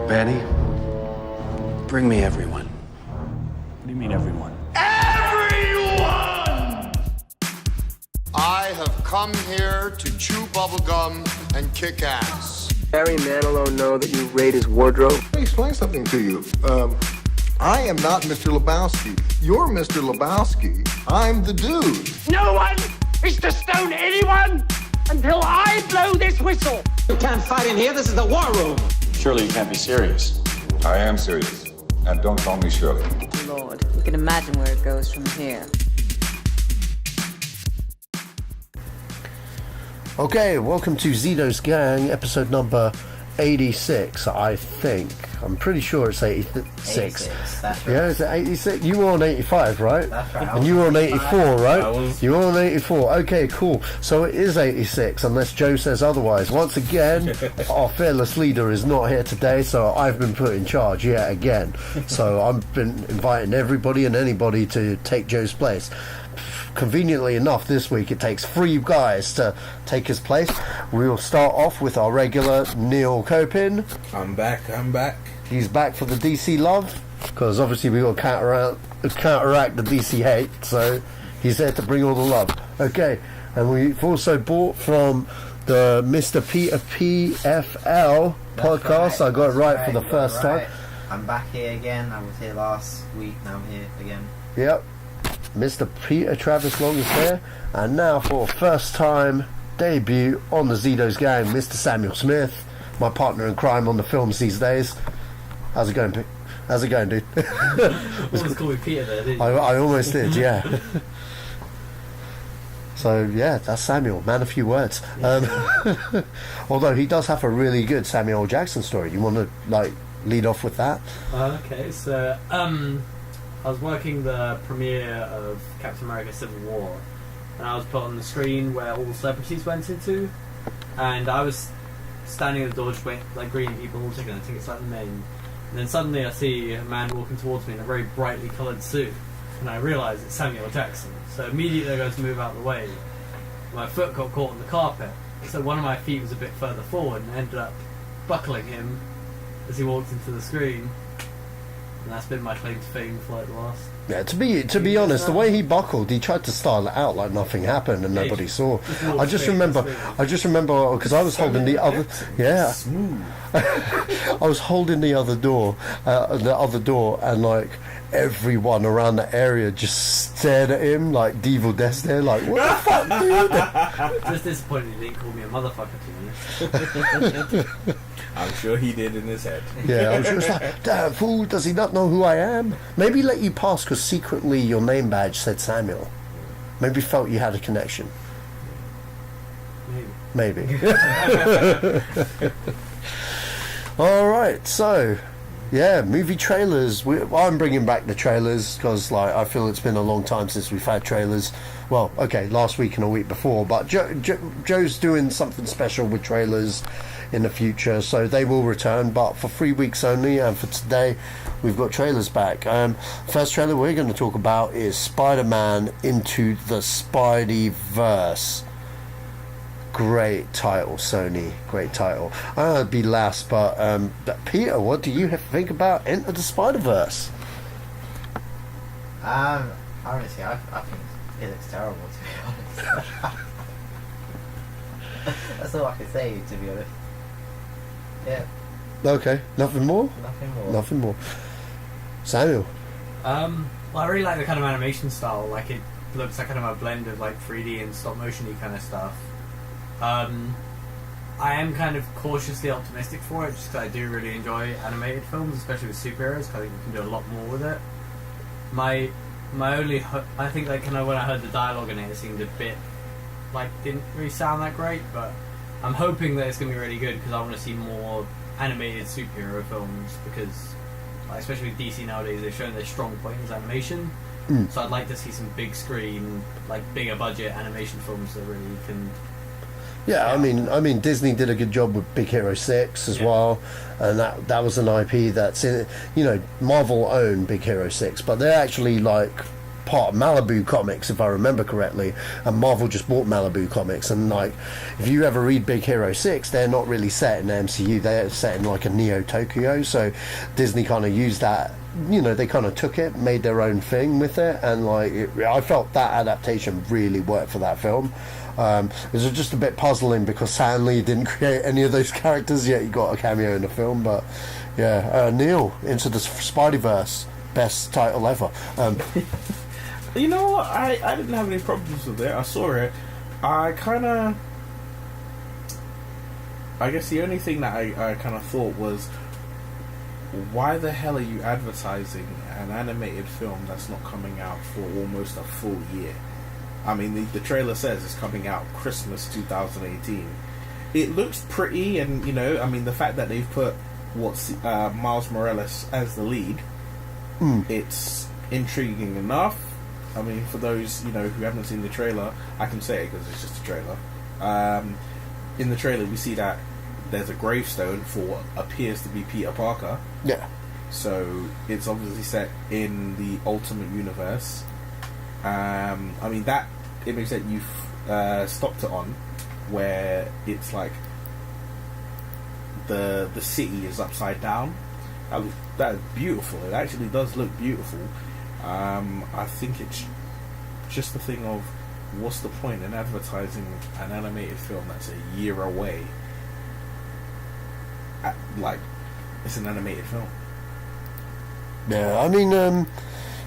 Vanny, bring me everyone. What do you mean, everyone? Everyone! I have come here to chew bubblegum and kick ass. Barry Manilow know that you raid his wardrobe? Let me explain something to you. I am not Mr. Lebowski. You're Mr. Lebowski. I'm the dude. No one is to stone anyone until I blow this whistle. You can't fight in here. This is the war room. Surely you can't be serious. I am serious. And don't call me Shirley. Lord, you can imagine where it goes from here. Okay, welcome to Zedos Gang, episode number 86, I think. I'm pretty sure it's 86. 86, that's right. Yeah, it's 86. You were on 85, right? That's right. And you were on 84, right? was. You were on 84. Okay, cool. So it is 86, unless Joe says otherwise. Once again, our fearless leader is not here today, so I've been put in charge yet again. So I've been inviting everybody and anybody to take Joe's place. Conveniently enough, this week it takes 3 guys to take his place. We'll start off with our regular Neil Copin. I'm back. He's back for the DC love, because obviously we got to counteract the DC hate, so he's there to bring all the love. Okay, and we've also bought from the Mr. Peter PFL podcast. I got it right for the first time. I'm back here again. I was here last week, now I'm here again. Yep. Mr. Peter Travis Long is here, and now for first time debut on the Zedos Gang, Mr. Samuel Smith, my partner in crime on the films these days. How's it going, dude? Almost called me Peter there, didn't you? I almost did, yeah. So yeah, that's Samuel, man of few words. Although he does have a really good Samuel L. Jackson story. You want to lead off with that? Okay, so I was working the premiere of Captain America Civil War, and I was put on the screen where all the celebrities went into, and I was standing at the door just waiting, greeting people, all taking their tickets like the main. And then suddenly I see a man walking towards me in a very brightly coloured suit, and I realise it's Samuel Jackson. So immediately I go to move out of the way. My foot got caught on the carpet, so one of my feet was a bit further forward, and ended up buckling him as he walked into the screen. And that's been my claim to fame for the last. Yeah, to be honest, the way he buckled, he tried to style it out like nothing happened and nobody saw. I just remember because I was holding the other. Yeah, Smooth. I was holding the other door, and everyone around the area just stared at him like Devil Death stare, like, what the fuck, dude? Just disappointed he didn't call me a motherfucker, to be honest. I'm sure he did in his head. Yeah, I was just like, damn fool, does he not know who I am? Maybe let you pass because secretly your name badge said Samuel. Maybe felt you had a connection. Maybe. Alright, so yeah, movie trailers. I'm bringing back the trailers because I feel it's been a long time since we've had trailers. Well, okay, last week and a week before, but Joe's doing something special with trailers in the future, so they will return, but for 3 weeks only. And for today we've got trailers back. First trailer we're going to talk about is Spider-Man Into the Spideyverse. Great title, Sony. Great title. I'd be last, but Peter, what do you think about Into the Spider-Verse? Honestly, I think it looks terrible, to be honest. That's all I can say, to be honest. Yeah. Okay, nothing more? Nothing more. Samuel? Well, I really like the kind of animation style. It looks like kind of a blend of 3D and stop motion-y kind of stuff. I am kind of cautiously optimistic for it, just because I do really enjoy animated films, especially with superheroes, because I think you can do a lot more with it. My only I think when I heard the dialogue in it seemed a bit didn't really sound that great, but I'm hoping that it's going to be really good because I want to see more animated superhero films, because especially with DC nowadays, they've shown their strong point is animation. So I'd like to see some big screen, bigger budget animation films that really can. Yeah, I mean, Disney did a good job with Big Hero 6 as well, and that was an IP that's in. Marvel own Big Hero 6, but they're actually part of Malibu Comics, if I remember correctly, and Marvel just bought Malibu Comics. And like, if you ever read Big Hero 6, they're not really set in the MCU, they're set in like a Neo Tokyo. So Disney kind of used that, you know, they kind of took it, made their own thing with it, and like I felt that adaptation really worked for that film. It was just a bit puzzling because Stan Lee didn't create any of those characters, yet he got a cameo in the film. But yeah, Neil, Into the Spideyverse, best title ever. You know what? I didn't have any problems with it. I saw it. I guess the only thing that I kind of thought was, why the hell are you advertising an animated film that's not coming out for almost a full year? I mean, the trailer says it's coming out Christmas 2018. It looks pretty, and, you know, I mean, the fact that they've put Miles Morales as the lead, it's intriguing enough. I mean, for those, you know, who haven't seen the trailer, I can say it because it's just a trailer. In the trailer, we see that there's a gravestone for what appears to be Peter Parker. Yeah. So it's obviously set in the Ultimate Universe. I mean, that image that you've stopped it on, where it's like the city is upside down, that is beautiful. It actually does look beautiful. I think it's just the thing of, what's the point in advertising an animated film that's a year away? Like, it's an animated film. Yeah, I mean,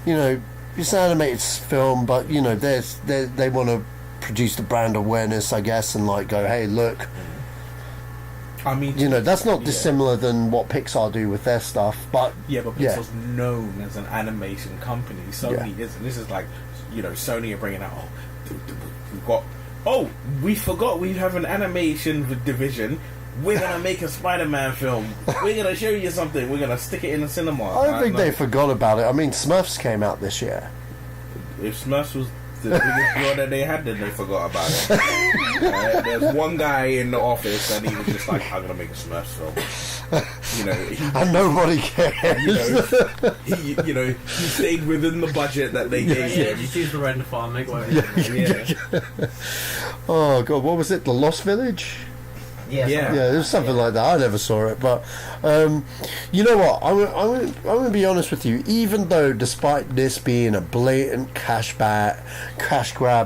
you know, it's an animated film, but, you know, they want to produce the brand awareness, I guess, and like go, hey, look. I mean, you know, that's not dissimilar than what Pixar do with their stuff, but Pixar's known as an animation company. Sony isn't. This is like, you know, Sony are bringing out, we forgot we have an animation division. We're gonna make a Spider-Man film. We're gonna show you something. We're gonna stick it in the cinema. I don't think they forgot about it. I mean, Smurfs came out this year. If Smurfs was the biggest draw that they had, then they forgot about it. There's one guy in the office and he was just like, I'm gonna make a Smurfs film. You know, and nobody cares. You know, he stayed within the budget that they gave him. You choose the render farm, make whatever. Oh god, what was it? The Lost Village? Yeah, it was something like that. I never saw it, but you know what? I'm going to be honest with you. Even though, despite this being a blatant cash grab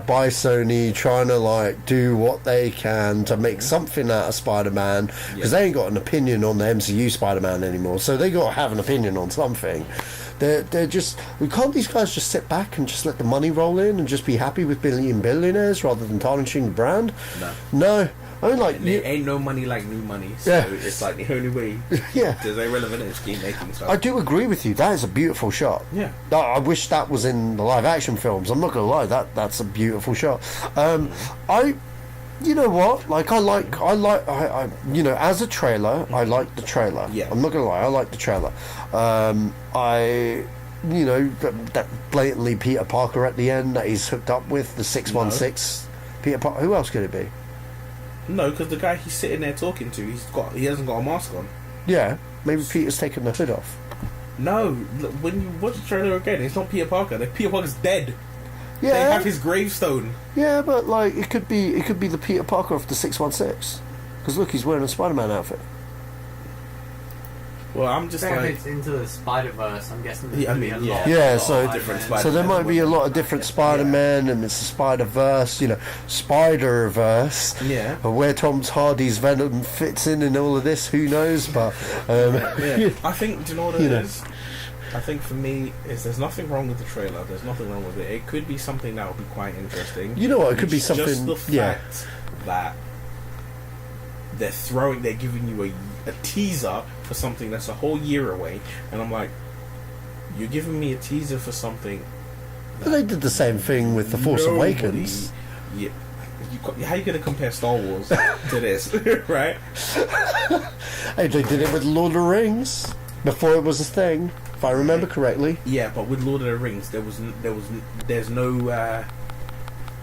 by Sony, trying to like do what they can to make something out of Spider-Man, because they ain't got an opinion on the MCU Spider-Man anymore, so they got to have an opinion on something. They're just, can't these guys just sit back and just let the money roll in and just be happy with being billionaires rather than tarnishing the brand? No. I mean, like, there ain't no money like new money, so it's like the only way to stay relevant is keep making stuff. I do agree with you. That is a beautiful shot. Yeah, I wish that was in the live action films. I'm not gonna lie, that's a beautiful shot. You know what? Like, I you know, as a trailer, I like the trailer. Yeah, I'm not gonna lie, I like the trailer. You know, that blatantly Peter Parker at the end that he's hooked up with, the 616 Peter Parker. Who else could it be? No, because the guy he's sitting there talking to, he hasn't got a mask on. Yeah, maybe Peter's taken the hood off. No, when you watch the trailer again, it's not Peter Parker. Peter Parker's dead. Yeah, they have his gravestone. Yeah, but like it could be the Peter Parker of the 616. Because look, he's wearing a Spider-Man outfit. Well, I'm just like, it's Into the Spider-Verse. I'm guessing there's going to be a lot. Yeah, so different so there might be a lot of different Spider-Men, and it's the Spider-Verse, you know, Spider-Verse. Yeah. Where Tom Hardy's Venom fits in all of this, who knows? But I think, do you know what it is? I think for me, there's nothing wrong with the trailer. There's nothing wrong with it. It could be something that would be quite interesting. You know what? It could be something. Just the fact that they're giving you a teaser for something that's a whole year away, and I'm like, you're giving me a teaser for something. But they did the same thing with The Force Awakens. Yeah. How are you going to compare Star Wars to this, right? Hey, they did it with Lord of the Rings before it was a thing, if I remember correctly. Yeah, but with Lord of the Rings, there's no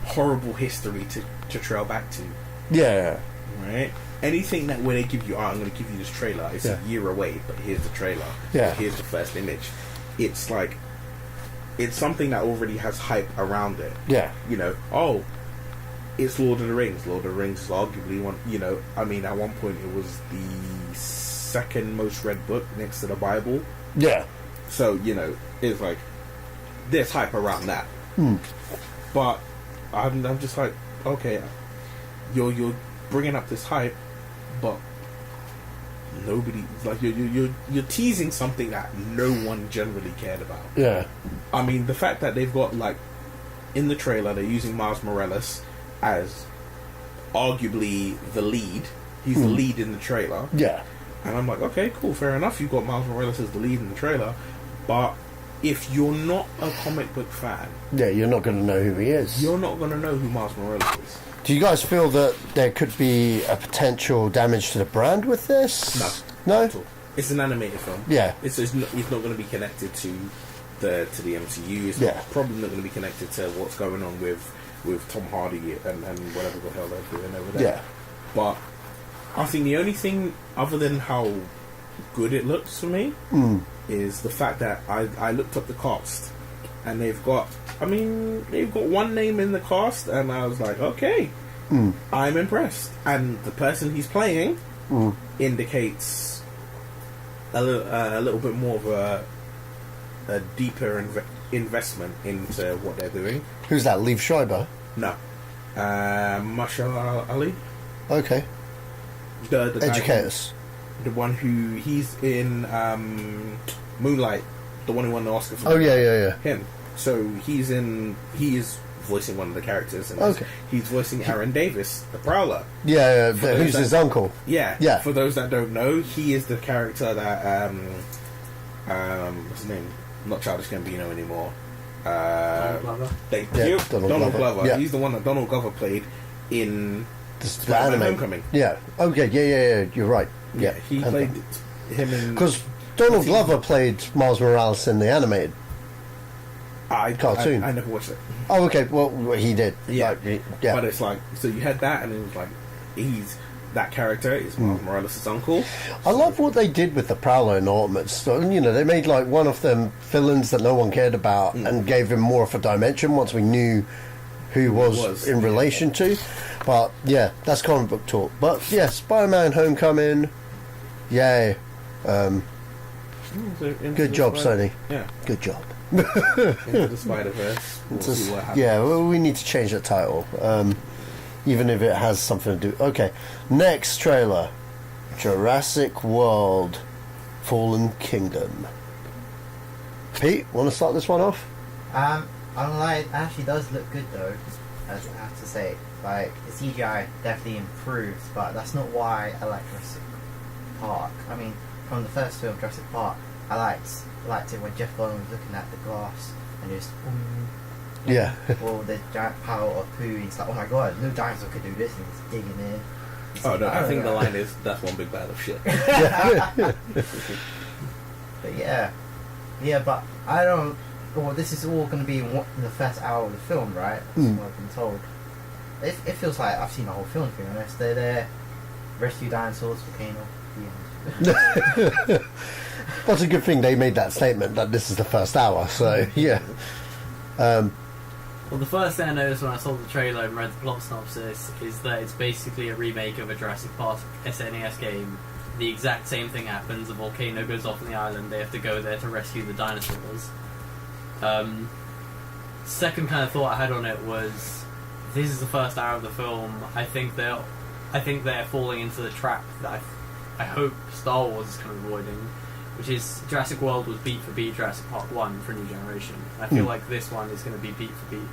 horrible history to trail back to. Yeah. Right. Anything that where they give you, I'm going to give you this trailer. It's a year away, but here's the trailer. Yeah. Here's the first image. It's like it's something that already has hype around it. Yeah. You know, oh, it's Lord of the Rings. Lord of the Rings is arguably one. You know, I mean, at one point it was the second most read book next to the Bible. Yeah. So you know, it's like there's hype around that. But I'm just like, okay, you're bringing up this hype, but nobody, like, you're teasing something that no one generally cared about. Yeah. I mean, the fact that they've got, like, in the trailer they're using Miles Morales as arguably the lead. He's the lead in the trailer. Yeah. And I'm like, okay, cool, fair enough. You've got Miles Morales as the lead in the trailer, but if you're not a comic book fan, yeah, you're not going to know who he is. You're not going to know who Miles Morales is. Do you guys feel that there could be a potential damage to the brand with this? No. No? It's an animated film. Yeah. It's not going to be connected to the MCU. It's probably not going to be connected to what's going on with Tom Hardy and whatever the hell they're doing over there. Yeah. But I think the only thing, other than how good it looks for me, is the fact that I looked up the cast, and they've got one name in the cast, and I was like, okay, I'm impressed. And the person he's playing indicates a little bit more of a deeper investment into what they're doing. Who's that? Liev Schreiber? No, Sacha Allari. Okay. The Educate us. The one who he's in Moonlight, the one who won the Oscar for. Oh yeah. Him. So he is voicing one of the characters, and he's voicing Aaron Davis, the Prowler. Yeah, who's his uncle? Yeah. For those that don't know, he is the character that what's his name? Not Childish Gambino anymore. Donald Glover. Donald Glover. Yeah. He's the one that Donald Glover played in Spider-Man Homecoming. Yeah. Okay. Yeah. You're right. Yeah. He played him in, because Donald Glover played Miles Morales in the animated cartoon. I never watched it. Oh, okay. Well, he did. Yeah. Like, yeah. But it's like, so you had that, and it was like, that character is Miles Morales' uncle. I love what they did with the Prowler in Ultimates. So, you know, they made like one of them villains that no one cared about and gave him more of a dimension once we knew who he was in relation to. But yeah, that's comic book talk. But yeah, Spider-Man Homecoming, yay. Good job, Sony. Yeah. Good job. Into the Spider-Verse. We'll see what happens. Yeah, well, we need to change that title. Even if it has something to do... Okay, next trailer. Jurassic World Fallen Kingdom. Pete, want to start this one off? It actually does look good though, as I have to say. Like, the CGI definitely improves, but that's not why I like Jurassic Park. I mean, from the first film, Jurassic Park, I liked it when Jeff Goldblum was looking at the glass and just yeah. All the giant pile of poo. He's like, oh my god, no dinosaur could do this, and he's digging in. Oh no, I think the line is, that's one big bag of shit. But yeah, but I don't. Well, this is all going to be in the first hour of the film, right? That's what I've been told. It feels like I've seen the whole film, to be honest. They're there, rescue dinosaurs, volcano. Well, it's a good thing they made that statement that this is the first hour, so yeah. Well, the first thing I noticed when I saw the trailer and read the plot synopsis is that it's basically a remake of a Jurassic Park SNES game. The exact same thing happens, a volcano goes off on the island, they have to go there to rescue the dinosaurs. Second kind of thought I had on it was, this is the first hour of the film. I think they're falling into the trap that I hope Star Wars is kind of avoiding, which is Jurassic World was beat for beat Jurassic Park 1 for New Generation. I feel like this one is going to be beat for beat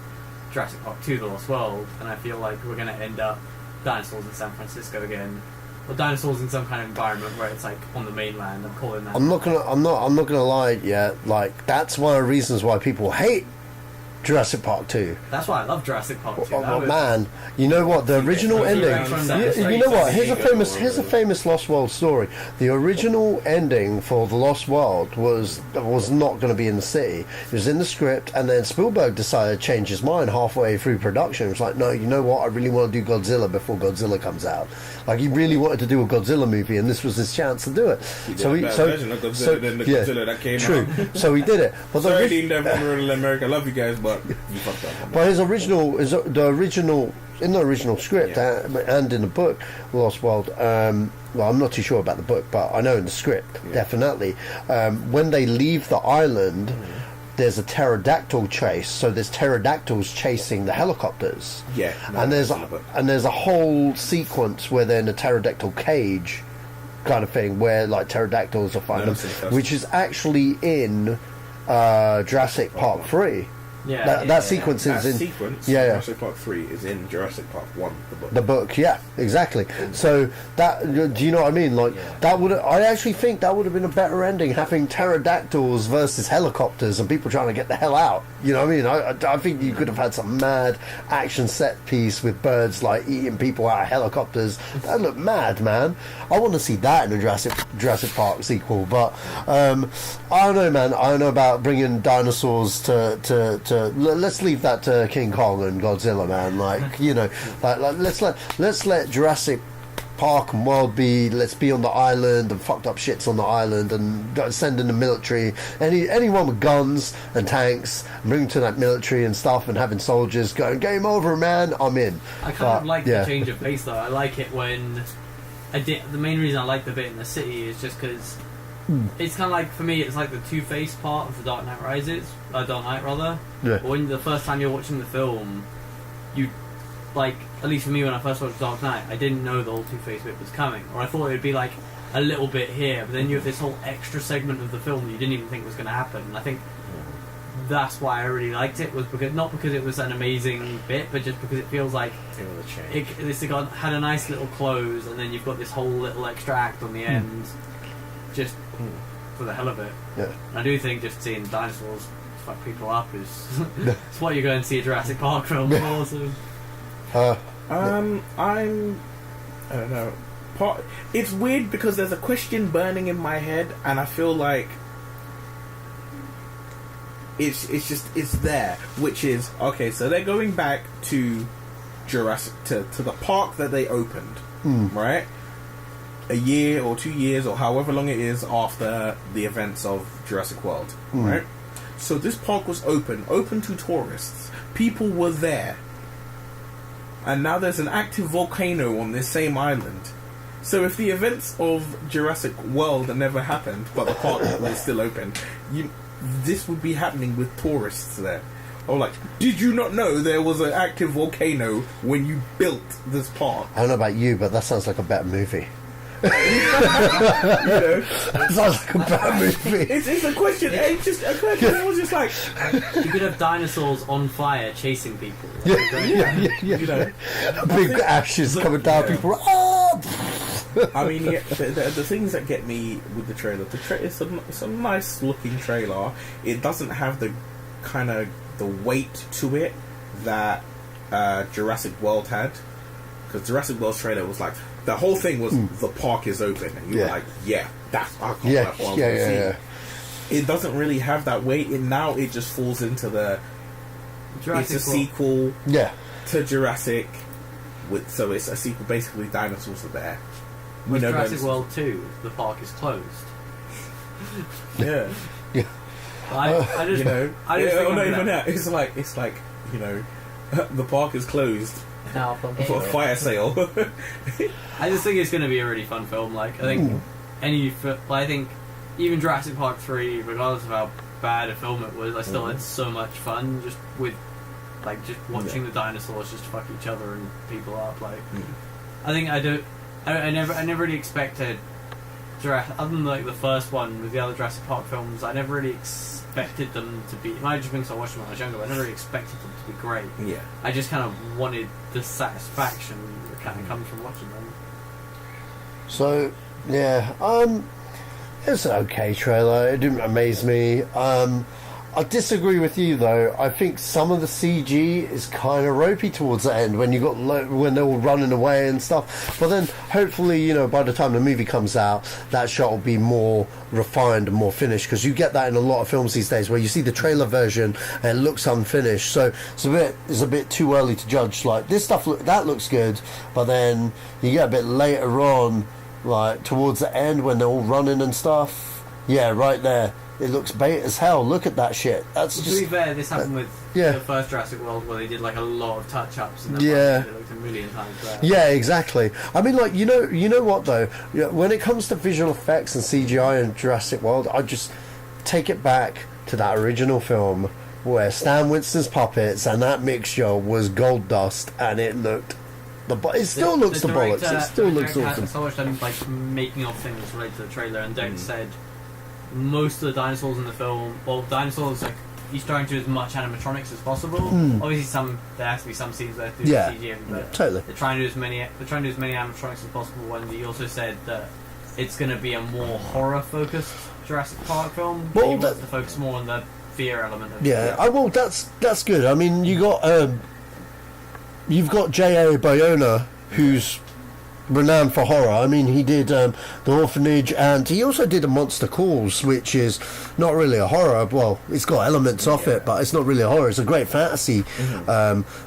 Jurassic Park 2 The Lost World, and I feel like we're going to end up dinosaurs in San Francisco again, or dinosaurs in some kind of environment where it's like on the mainland. I'm calling that. I'm not gonna lie. Yeah, like that's one of the reasons why people hate Jurassic Park 2. That's why I love Jurassic Park 2. Oh, man, you know what? The original ending. You know what? Here's a famous Lost World story. The original ending for the Lost World was not going to be in the city. It was in the script, and then Spielberg decided to change his mind halfway through production. It was like, no, you know what? I really want to do Godzilla before Godzilla comes out. Like, he really wanted to do a Godzilla movie, and this was his chance to do it. Godzilla that came out. So he did it. But Sorry, Dean Devon, America, I love you guys, but you fucked up. But in the original script and in the book, Lost World. Well, I'm not too sure about the book, but I know in the script definitely. When they leave the island, there's a pterodactyl chase. So there's pterodactyls chasing the helicopters. Yeah, and there's a whole sequence where they're in a pterodactyl cage, kind of thing, where like pterodactyls are fighting them, which is actually in Jurassic Park 3. Yeah, that sequence is in Jurassic Park 3 is in Jurassic Park 1, the book. The book, yeah, exactly. So that, do you know what I mean? Like I actually think that would have been a better ending, having pterodactyls versus helicopters and people trying to get the hell out. You know what I mean? I think you could have had some mad action set piece with birds like eating people out of helicopters. That looked mad, man. I want to see that in a Jurassic Park sequel. But I don't know, man. I don't know about bringing dinosaurs to let's leave that to King Kong and Godzilla, man. Like, you know, like let's let Jurassic Park and World be. Let's be on the island and fucked up shits on the island and send in the military. Anyone with guns and tanks, bring them to that military and stuff, and having soldiers going game over, man. I'm in. I kind of like the change of pace though. I like it when the main reason I like the bit in the city is just because. It's kind of like, for me, it's like the Two-Face part of the Dark Knight Rises, Dark Knight rather. Yeah. When the first time you're watching the film, you, like, at least for me when I first watched Dark Knight, I didn't know the whole Two-Face bit was coming, or I thought it would be like a little bit here, but then you have this whole extra segment of the film that you didn't even think was going to happen. And I think that's why I really liked it, was because not because it was an amazing bit, but just because it feels like this had a nice little close, and then you've got this whole little extra act on the end. Just for the hell of it. Yeah. I do think just seeing dinosaurs fuck people up is it's what you're going to see a Jurassic Park film for. So. I don't know. It's weird because there's a question burning in my head, and I feel like it's there, which is okay. So they're going back to Jurassic to the park that they opened, right? A year or 2 years or however long it is after the events of Jurassic World, right? So this park was open to tourists. People were there. And now there's an active volcano on this same island. So if the events of Jurassic World never happened, but the park was still open, this would be happening with tourists there. Or like, did you not know there was an active volcano when you built this park? I don't know about you, but that sounds like a better movie. That sounds like a bad movie. It's a question. It just occurred to me. I was just like, you could have dinosaurs on fire chasing people. You know, big ashes coming down. People. I mean, the things that get me with the trailer. It's a nice looking trailer. It doesn't have the kind of the weight to it that Jurassic World had, because Jurassic World's trailer was like. The whole thing was the park is open, and you were like, that's It doesn't really have that weight. Now it just falls into the Jurassic it's a sequel to Jurassic. So it's a sequel. Basically, dinosaurs are there. With Jurassic World 2, the park is closed. Yeah. I just even that. It's like you know, the park is closed. For a fire sale. I just think it's going to be a really fun film. Like, I think I think even Jurassic Park 3, regardless of how bad a film it was, I still had so much fun just with like just watching the dinosaurs just fuck each other and people up. Like, I think I never really expected Jurassic, other than like the first one with the other Jurassic Park films. I never really expected them to be. It might just been because I watched them when I was younger, but I never really expected them to be great. Yeah. I just kind of wanted the satisfaction that kind of comes from watching them. So, yeah, it's an okay trailer. It didn't amaze me. I disagree with you though. I think some of the CG is kind of ropey towards the end when you got when they're all running away and stuff. But then hopefully, you know, by the time the movie comes out, that shot will be more refined and more finished, because you get that in a lot of films these days where you see the trailer version and it looks unfinished. So it's a bit too early to judge. Like this stuff, that looks good, but then you get a bit later on, like towards the end when they're all running and stuff. Yeah, right there. It looks bait as hell. Look at that shit. That's just... To be fair, this happened with the first Jurassic World, where they did like a lot of touch-ups, and it looked a million times better. Yeah, exactly. I mean, like, you know what though? When it comes to visual effects and CGI in Jurassic World, I just take it back to that original film where Stan Winston's puppets and that mixture was gold dust, and it looked... It still looks the bollocks. It still looks awesome. I watched them like making of things related to the trailer, and Dex said most of the dinosaurs in the film, well, dinosaurs, like, he's trying to do as much animatronics as possible. Obviously, there has to be some scenes where they do CG, but totally. They're trying to do as many animatronics as possible. And he also said that it's going to be a more horror-focused Jurassic Park film. Well, he wants to focus more on the fear element of it. That's good. I mean, you've got J.A. Bayona, who's renowned for horror. I mean, he did The Orphanage, and he also did A Monster Calls, which is not really a horror. Well, it's got elements of it, but it's not really a horror. It's a great fantasy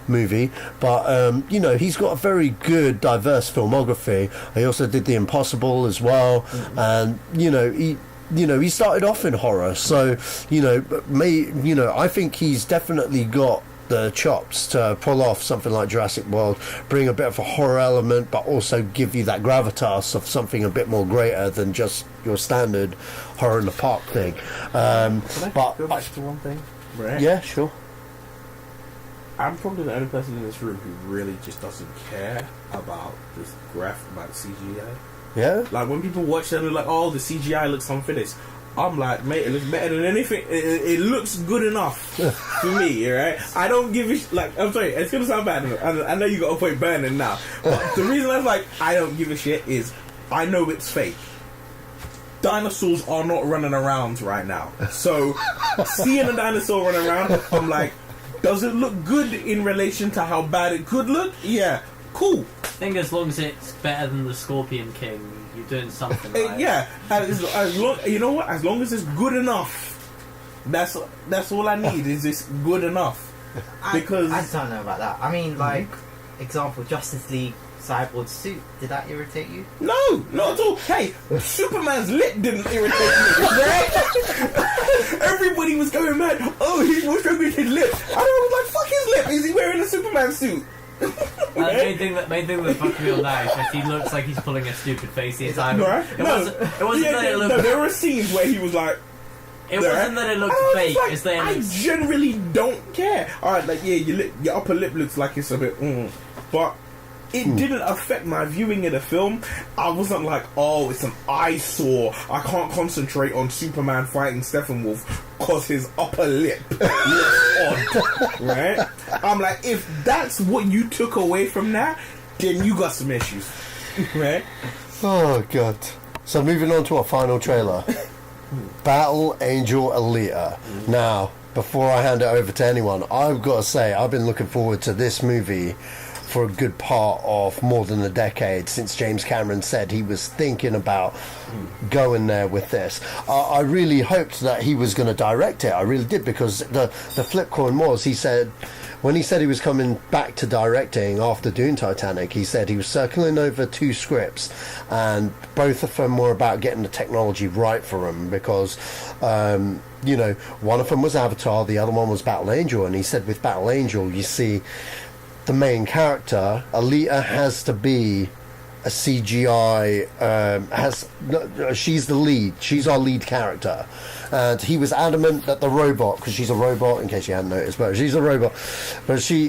movie. But you know, he's got a very good, diverse filmography. He also did The Impossible as well, and you know, he started off in horror. So I think he's definitely got the chops to pull off something like Jurassic World, bring a bit of a horror element, but also give you that gravitas of something a bit more greater than just your standard horror in the park thing. Can I go back to one thing? Right? Yeah, sure. I'm probably the only person in this room who really just doesn't care about this graph, about the CGI. Yeah? Like, when people watch it, they're like, oh, the CGI looks unfinished. I'm like, mate, it looks better than anything. It looks good enough for me, right? I don't give a like, I'm sorry, it's gonna sound bad. I know you got a point burning now, but the reason I'm like, I don't give a shit is I know it's fake. Dinosaurs are not running around right now. So, seeing a dinosaur running around, I'm like, does it look good in relation to how bad it could look? Yeah, cool. I think as long as it's better than the Scorpion King, you're doing something right. Yeah, as long, you know what? As long as it's good enough, that's all I need. Is this good enough? Because I don't know about that. I mean, like, example, Justice League Cyborg suit. Did that irritate you? No, not at all. Hey, Superman's lip didn't irritate me. Right? Everybody was going mad. Oh, he was showing his lip. I was like, fuck his lip. Is he wearing a Superman suit? Main thing that fucked me on that is that he looks like he's pulling a stupid face the entire time. Right? It wasn't that it looked... No, there were scenes where he was like... It wasn't that it looked fake. Like, it's that it looks... I generally don't care. Alright, like, yeah, your upper lip looks like it's a bit... but it didn't affect my viewing of the film. I wasn't like, oh, it's an eyesore. I can't concentrate on Superman fighting Steppenwolf because his upper lip looks odd. Right? I'm like, if that's what you took away from that, then you got some issues. Right? Oh, God. So moving on to our final trailer. Battle Angel Alita. Now, before I hand it over to anyone, I've got to say, I've been looking forward to this movie for a good part of more than a decade, since James Cameron said he was thinking about going there with this. I really hoped that he was going to direct it. I really did, because the flip coin was, when he said he was coming back to directing after doing Titanic, he said he was circling over 2 scripts, and both of them were about getting the technology right for him, because one of them was Avatar, the other one was Battle Angel, and he said with Battle Angel, you see the main character, Alita, has to be a CGI, she's the lead, she's our lead character, and he was adamant that the robot, because she's a robot, in case you hadn't noticed, but she's a robot, but she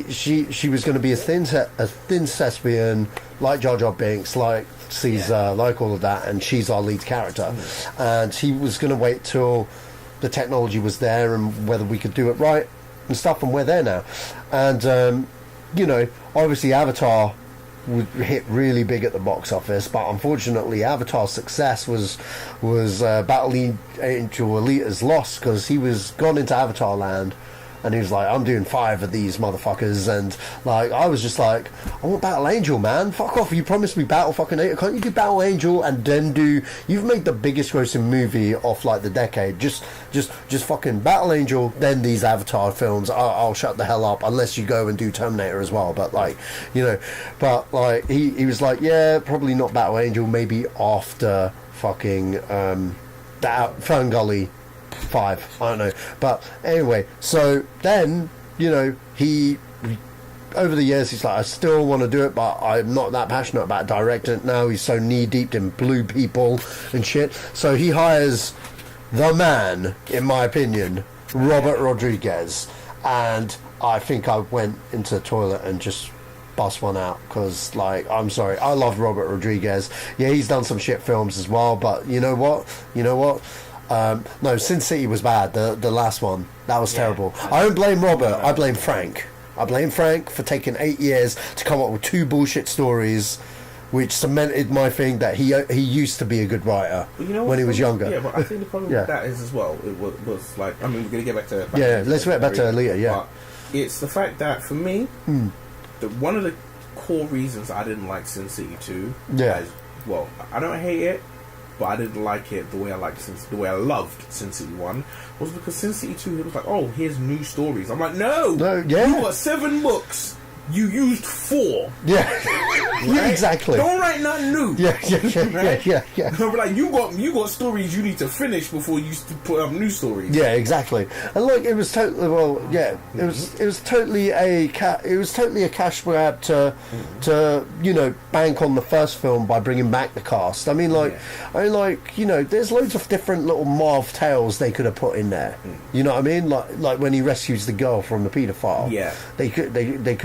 was going to be a thin thespian, like Jar Jar Binks, like Caesar, like all of that, and she's our lead character, and he was going to wait till the technology was there and whether we could do it right and stuff, and we're there now. And obviously Avatar would hit really big at the box office, but unfortunately Avatar's success was Battle Angel Alita's loss, because he was gone into Avatar land and he was like, I'm doing 5 of these motherfuckers, and like I was just like, I want Battle Angel, man, fuck off, you promised me Battle fucking Angel, can't you do Battle Angel and then do, you've made the biggest grossing movie of like the decade, just fucking Battle Angel, then these Avatar films, I'll shut the hell up, unless you go and do Terminator as well, but like, you know, but like he was like, yeah, probably not Battle Angel, maybe after fucking that Ferngully 5, I don't know, but anyway, so then, you know, he over the years he's like, I still want to do it, but I'm not that passionate about directing it now. He's so knee deep in blue people and shit, so he hires the man, in my opinion, Robert Rodriguez, and I think I went into the toilet and just bust one out, because like, I'm sorry, I love Robert Rodriguez. Yeah, he's done some shit films as well, but you know what, no, Sin City was bad. The last one, that was terrible. I don't blame Robert. I blame Frank. I blame Frank for taking 8 years to come up with 2 bullshit stories, which cemented my thing that he used to be a good writer when he was younger. Yeah, but I think the problem with that is as well, it was like, I mean, we're going to get back to... let's get back to Aaliyah, But it's the fact that, for me, one of the core reasons I didn't like Sin City 2, well, I don't hate it, but I didn't like it the way I loved Sin City 1, was because Sin City 2, it was like, oh, here's new stories. I'm like, no, you got 7 books, you used 4. Yeah, exactly. Don't write nothing new. Yeah. But like, you got stories you need to finish before you put up new stories. Yeah, exactly. And like, it was totally it was totally a cash grab to you know, bank on the first film by bringing back the cast. I mean, like, you know, there's loads of different little Marv tales they could have put in there. You know what I mean? Like when he rescues the girl from the paedophile. Yeah, they could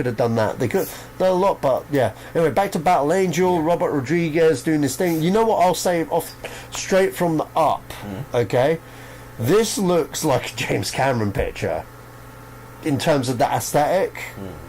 have done that. They could have done a lot, but yeah. Anyway, back to Battle Angel. Robert Rodriguez doing this thing. You know what? I'll say off straight from the up. Okay, this looks like a James Cameron picture in terms of the aesthetic,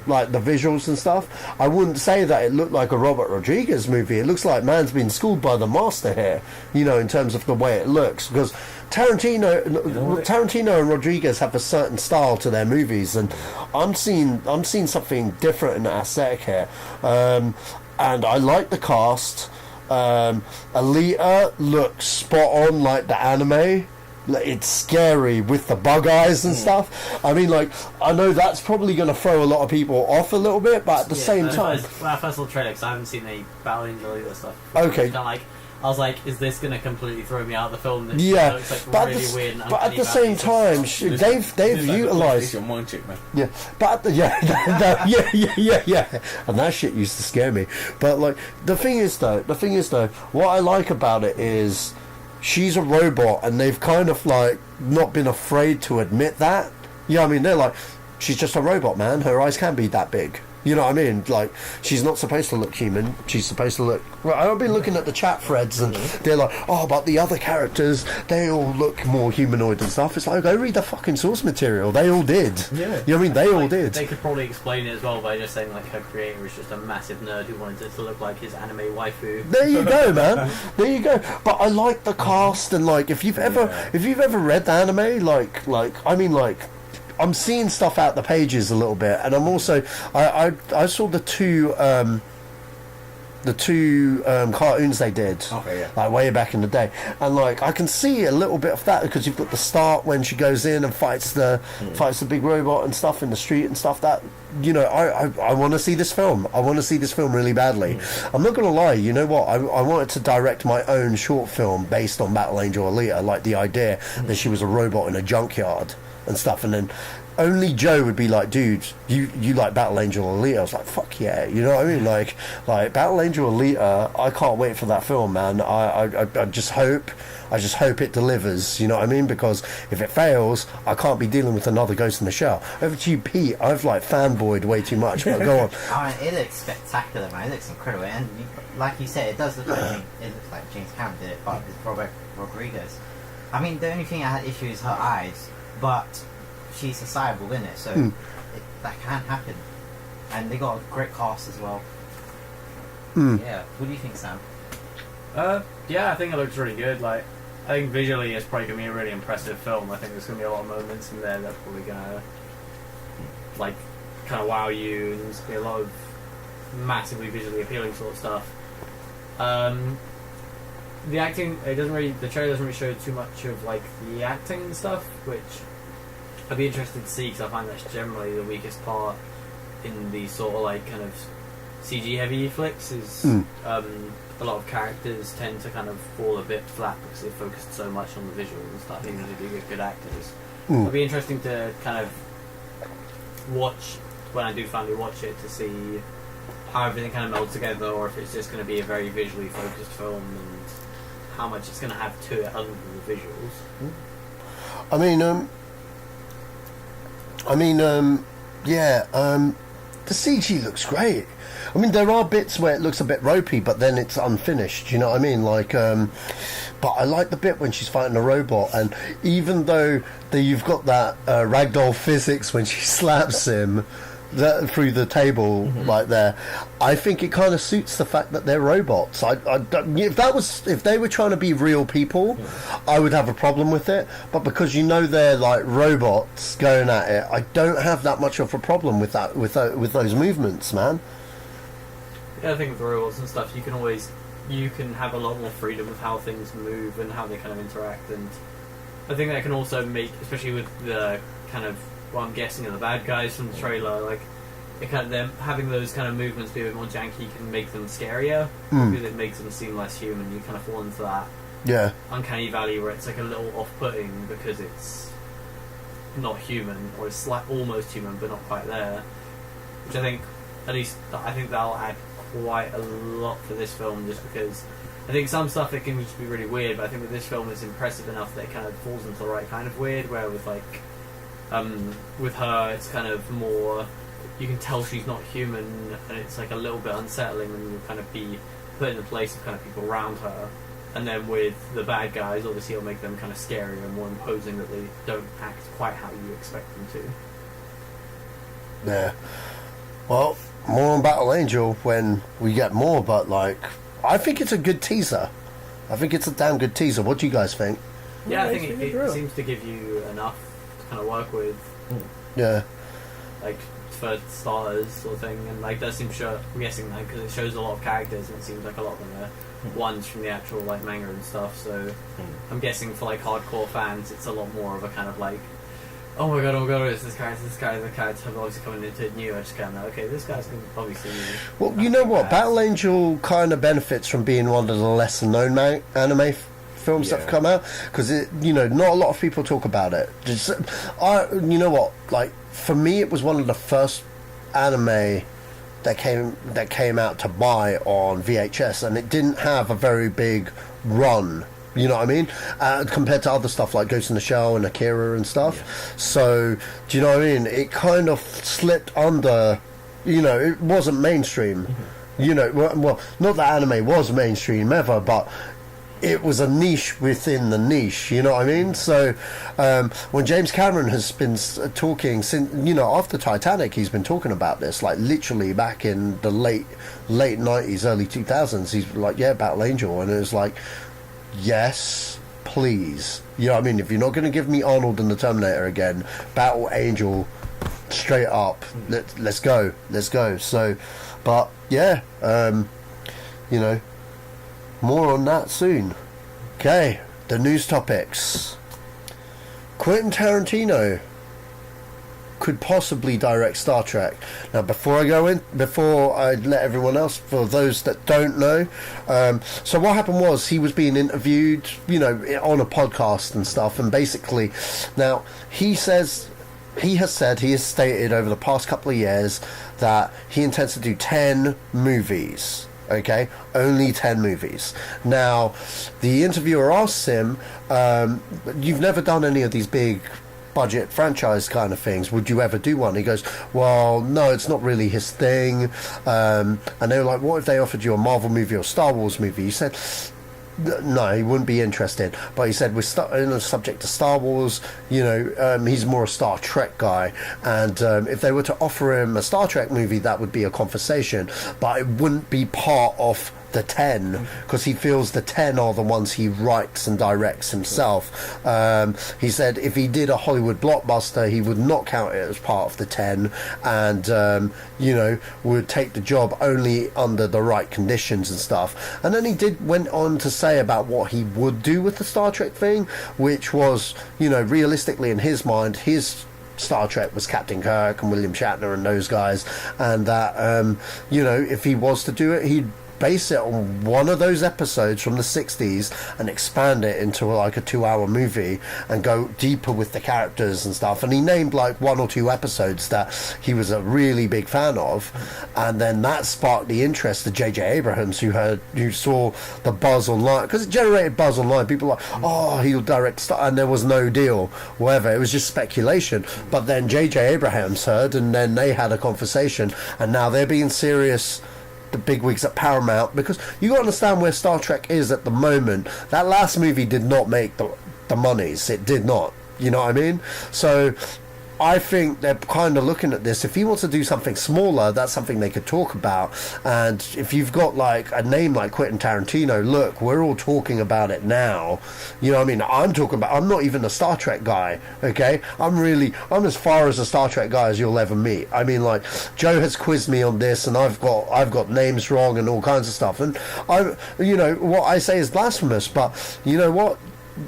like the visuals and stuff. I wouldn't say that it looked like a Robert Rodriguez movie. It looks like man's been schooled by the master here, you know, in terms of the way it looks, because Tarantino and Rodriguez have a certain style to their movies, and I'm seeing something different in the aesthetic here, and I like the cast. Alita looks spot on like the anime. It's scary with the bug eyes and stuff. I mean, like, I know that's probably going to throw a lot of people off a little bit, but at the same time... When I first saw the trailer, because I haven't seen any Battle Angel or stuff. Okay. I was like, is this going to completely throw me out of the film? This looks like but really weird. But at the same time, they've utilised... Your mind chick, man. Yeah, but yeah, and that shit used to scare me. But like, the thing is though, what I like about it is she's a robot, and they've kind of like not been afraid to admit that. Yeah, I mean, they're like, she's just a robot, man. Her eyes can be that big. You know what I mean? Like, she's not supposed to look human. She's supposed to look... Well, I've been looking at the chat threads, and they're like, oh, but the other characters, they all look more humanoid and stuff. It's like, go read the fucking source material. They all did. Yeah. You know what I mean? They all did. They could probably explain it as well by just saying, like, her creator was just a massive nerd who wanted it to look like his anime waifu. There you go, man. There you go. But I like the cast, and, like, if you've ever read the anime, like, I mean, like... I'm seeing stuff out the pages a little bit, and I'm also I saw the two cartoons they did, like way back in the day, and like I can see a little bit of that, because you've got the start when she goes in and fights the big robot and stuff in the street and stuff. That, you know, I want to see this film. I want to see this film really badly. I'm not gonna lie, you know what, I wanted to direct my own short film based on Battle Angel Alita, like the idea that she was a robot in a junkyard and stuff, and then only Joe would be like, dude, you like Battle Angel Alita? I was like, fuck yeah, you know what I mean? Like Battle Angel Alita, I can't wait for that film, man. I just hope it delivers, you know what I mean? Because if it fails, I can't be dealing with another Ghost in the Shell. Over to you, Pete. I've like fanboyed way too much, but go on. It looks spectacular, man. It looks incredible, and like you said, it does look like it looks like James Cameron did it, but it's Robert Rodriguez. I mean, the only thing I had issue is her eyes, but she's a cyborg in it, so that can happen. And they got a great cast as well. Yeah. What do you think, Sam? Yeah, I think it looks really good. Like, I think visually it's probably going to be a really impressive film. I think there's going to be a lot of moments in there that are probably going to, like, kind of wow you, and there's going to be a lot of massively visually appealing sort of stuff. The acting, the trailer doesn't really show too much of, like, the acting and stuff, which I'd be interested to see, because I find that's generally the weakest part in these sort of, like, kind of CG-heavy flicks, is a lot of characters tend to kind of fall a bit flat because they've focused so much on the visuals and stuff, even if they do get good actors. It'll be interesting to kind of watch, when I do finally watch it, to see how everything kind of melds together, or if it's just going to be a very visually focused film, and how much it's going to have to it other than the visuals. The CG looks great. I mean, there are bits where it looks a bit ropey, but then it's unfinished. You know what I mean? Like, but I like the bit when she's fighting a robot, and even though you've got that ragdoll physics when she slaps him through the table like there, I think it kind of suits the fact that they're robots. If they were trying to be real people, I would have a problem with it. But because they're like robots going at it, I don't have that much of a problem with that with those movements, man. Yeah, I think with the robots and stuff, you can have a lot more freedom with how things move and how they kind of interact, and I think that can also make, especially with the kind of, what I'm guessing are the bad guys from the trailer, like, it kind of, them having those kind of movements be a bit more janky can make them scarier, because it makes them seem less human. You kind of fall into that uncanny valley where it's like a little off-putting because it's not human, or it's like almost human but not quite there, which I think that'll add quite a lot for this film, just because I think some stuff it can just be really weird, but I think with this film it's impressive enough that it kind of falls into the right kind of weird, where with like with her it's kind of more, you can tell she's not human, and it's like a little bit unsettling when you kind of be put in the place of kind of people around her. And then with the bad guys, obviously it'll make them kind of scarier and more imposing, that they don't act quite how you expect them to. Yeah. Well, more on Battle Angel when we get more, but like, I think it's a good teaser. I think it's a damn good teaser. What do you guys think? Yeah, I think it seems to give you enough to kind of work with. Yeah. Like, for starters, sort of thing, and like, that seems sure, I'm guessing, like, because it shows a lot of characters, and it seems like a lot of them are ones from the actual like manga and stuff. So I'm guessing for like hardcore fans, it's a lot more of a kind of like, oh my god, it's this guy, the character have obviously coming into it new. I just kind of, okay, this guy's going to obviously. Well, you know what? Battle Angel kind of benefits from being one of the lesser known anime films that have come out, because not a lot of people talk about it. You know what? Like, for me, it was one of the first anime that came out to buy on VHS, and it didn't have a very big run. You know what I mean? Compared to other stuff like Ghost in the Shell and Akira and stuff. Yeah. So, do you know what I mean? It kind of slipped under, it wasn't mainstream. Well, not that anime was mainstream ever, but it was a niche within the niche, you know what I mean? So, when James Cameron has been talking since, after Titanic, he's been talking about this, like literally back in the late 90s, early 2000s, he's like, yeah, Battle Angel, and it was like, yes, please. You know what I mean? If you're not going to give me Arnold and the Terminator again, Battle Angel, straight up, let's go. So, but yeah, more on that soon. Okay, the news topics. Quentin Tarantino could possibly direct Star Trek. Now, before I let everyone else, for those that don't know, so what happened was he was being interviewed, on a podcast and stuff, and basically, now he has stated over the past couple of years that he intends to do 10 movies. Okay, only 10 movies. Now, the interviewer asks him, you've never done any of these big budget franchise kind of things, would you ever do one? He goes, well, no, it's not really his thing. And they were like, what if they offered you a Marvel movie or Star Wars movie? He said, No, he wouldn't be interested. But he said, in the subject to Star Wars, he's more a Star Trek guy. And if they were to offer him a Star Trek movie, that would be a conversation. But it wouldn't be part of the 10, because he feels the 10 are the ones he writes and directs himself. He said if he did a Hollywood blockbuster, he would not count it as part of the 10, and would take the job only under the right conditions and stuff. And then he went on to say about what he would do with the Star Trek thing, which was, realistically in his mind, his Star Trek was Captain Kirk and William Shatner and those guys, and that if he was to do it, he'd base it on one of those episodes from the 60s and expand it into like a 2-hour movie and go deeper with the characters and stuff. And he named like 1 or 2 episodes that he was a really big fan of, and then that sparked the interest of J.J. Abrams, who saw the buzz online, because it generated buzz online. People were like, oh, he'll direct Star, and there was no deal, whatever. It was just speculation. But then J.J. Abrams heard, and then they had a conversation, and now they're being serious, the bigwigs at Paramount, because you got to understand where Star Trek is at the moment. That last movie did not make the monies. It did not. You know what I mean? So I think they're kind of looking at this. If he wants to do something smaller, that's something they could talk about. And if you've got like a name like Quentin Tarantino, look, we're all talking about it now. You know what I mean? I'm not even a Star Trek guy, okay? I'm as far as a Star Trek guy as you'll ever meet. I mean, like, Joe has quizzed me on this, and I've got names wrong and all kinds of stuff. And what I say is blasphemous, but you know what?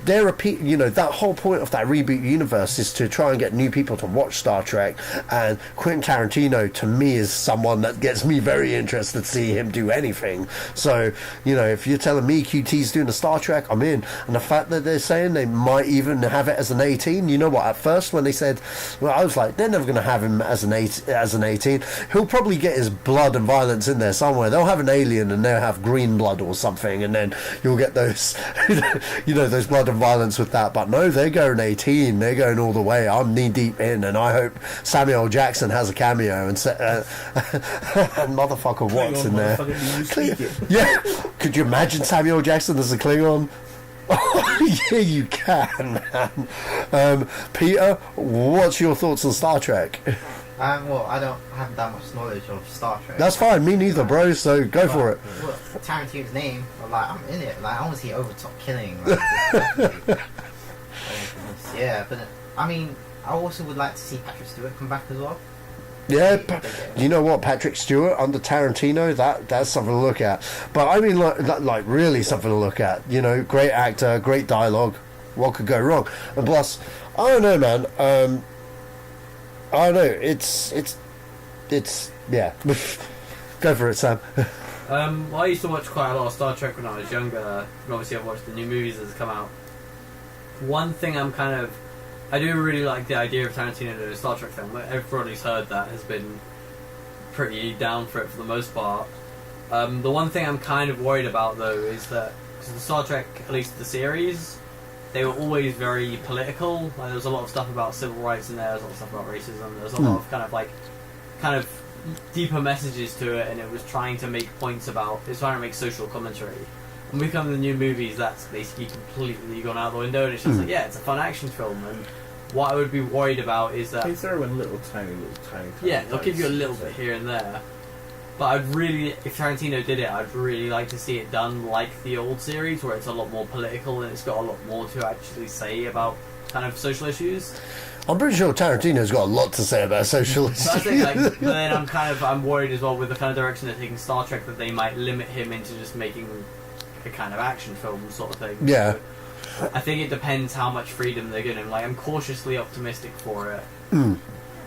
That whole point of that reboot universe is to try and get new people to watch Star Trek, and Quentin Tarantino to me is someone that gets me very interested to see him do anything. So if you're telling me QT's doing a Star Trek, I'm in. And the fact that they're saying they might even have it as an 18, you know what, at first when they said, well, I was like, they're never going to have him as an 18. He'll probably get his blood and violence in there somewhere. They'll have an alien and they'll have green blood or something, and then you'll get those those blood and violence with that. But no, they're going 18. They're going all the way. I'm knee deep in, and I hope Samuel L. Jackson has a cameo and motherfucker Watts in there. Yeah, could you imagine Samuel Jackson as a Klingon? Yeah, you can, man. Peter, what's your thoughts on Star Trek? Well, I don't have that much knowledge of Star Trek. That's fine, me neither, bro, so go for it. Well, Tarantino's name, I'm in it. I want to see Overtop killing. Yeah, but I mean, I also would like to see Patrick Stewart come back as well. Yeah, you know what, Patrick Stewart under Tarantino, that's something to look at. But I mean, like really something to look at. Great actor, great dialogue. What could go wrong? And plus, I don't know, man. I don't know. It's yeah. Go for it, Sam. I used to watch quite a lot of Star Trek when I was younger, and obviously I've watched the new movies that have come out. One thing I do really like the idea of Tarantino doing a Star Trek film. Everybody's heard that has been pretty down for it for the most part. The one thing I'm kind of worried about though is that, because the Star Trek, at least the series, they were always very political. Like, there was a lot of stuff about civil rights in there. There was a lot of stuff about racism. There was a lot of kind of deeper messages to it, and it was trying to make points about. It's trying to make social commentary. When we come to the new movies, that's basically completely gone out the window, and it's just like, yeah, it's a fun action film. And what I would be worried about is that they throw in little tiny. Yeah, they'll give you a little bit here and there. But if Tarantino did it, I'd really like to see it done like the old series, where it's a lot more political and it's got a lot more to actually say about kind of social issues. I'm pretty sure Tarantino's got a lot to say about social issues. So I think, but then I'm worried as well with the kind of direction they're taking Star Trek, that they might limit him into just making a kind of action film sort of thing. Yeah. So I think it depends how much freedom they're giving him. I'm cautiously optimistic for it.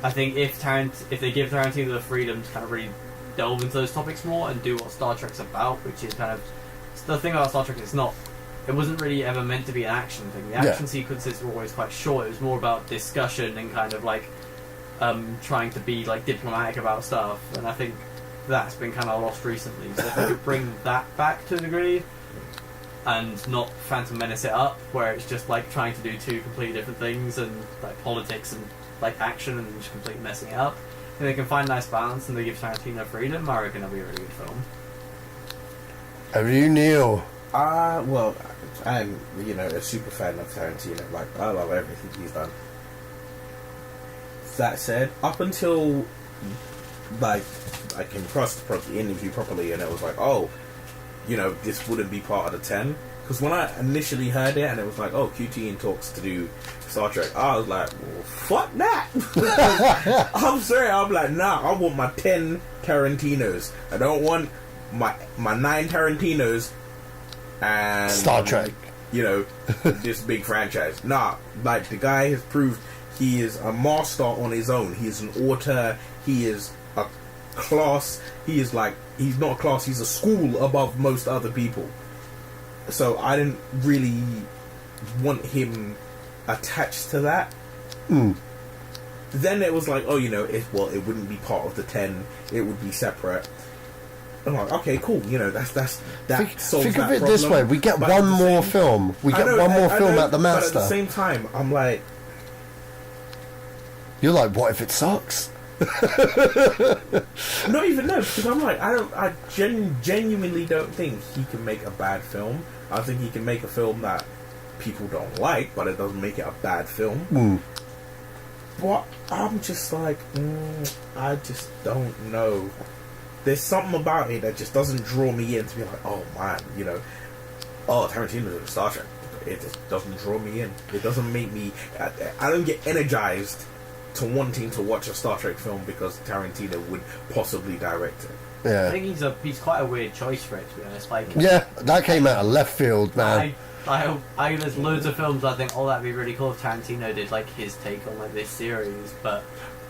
I think if they give Tarantino the freedom to kind of really delve into those topics more and do what Star Trek's about, which is kind of the thing about Star Trek is it wasn't really ever meant to be an action thing. The action sequences were always quite short. It was more about discussion and kind of trying to be diplomatic about stuff, and I think that's been kind of lost recently. So if we could bring that back to a degree and not Phantom Menace it up, where it's just trying to do two completely different things, and politics and action, and just completely messing it up. And they can find a nice balance, and they give Tarantino freedom, I reckon it'll be a really good film. Over to you, Neil. Well, I'm a super fan of Tarantino. Like, I love everything he's done. That said, up until like I came across the interview properly, and it was like, oh, this wouldn't be part of the 10. Because when I initially heard it, and it was like, oh, QT in talks to do Star Trek, I was like, well, fuck that. I'm sorry, I'm like, nah, I want my 10 Tarantinos. I don't want my 9 Tarantinos and Star Trek. This big franchise. Nah, like, the guy has proved he is a master on his own. He is an author. He is a class. He's not a class. He's a school above most other people. So I didn't really want him attached to that. Then it was like, oh, it wouldn't be part of the 10. It would be separate. I'm like, okay, cool. That solves think that of it problem. this way: we get one more film. We get one more film at the Master. But at the same time, I'm like, you're like, what if it sucks? not even no, because I'm like, I genuinely don't think he can make a bad film. I think he can make a film that people don't like, but it doesn't make it a bad film. But I'm just like, I just don't know. There's something about it that just doesn't draw me in to be like, oh man, oh, Tarantino's in Star Trek. It just doesn't draw me in. It doesn't make me. I don't get energized to wanting to watch a Star Trek film because Tarantino would possibly direct it. Yeah, I think he's quite a weird choice for it, to be honest. Like, yeah, that came out of left field, man. I there's loads of films I think, oh, that'd be really cool if Tarantino did like his take on like this series, but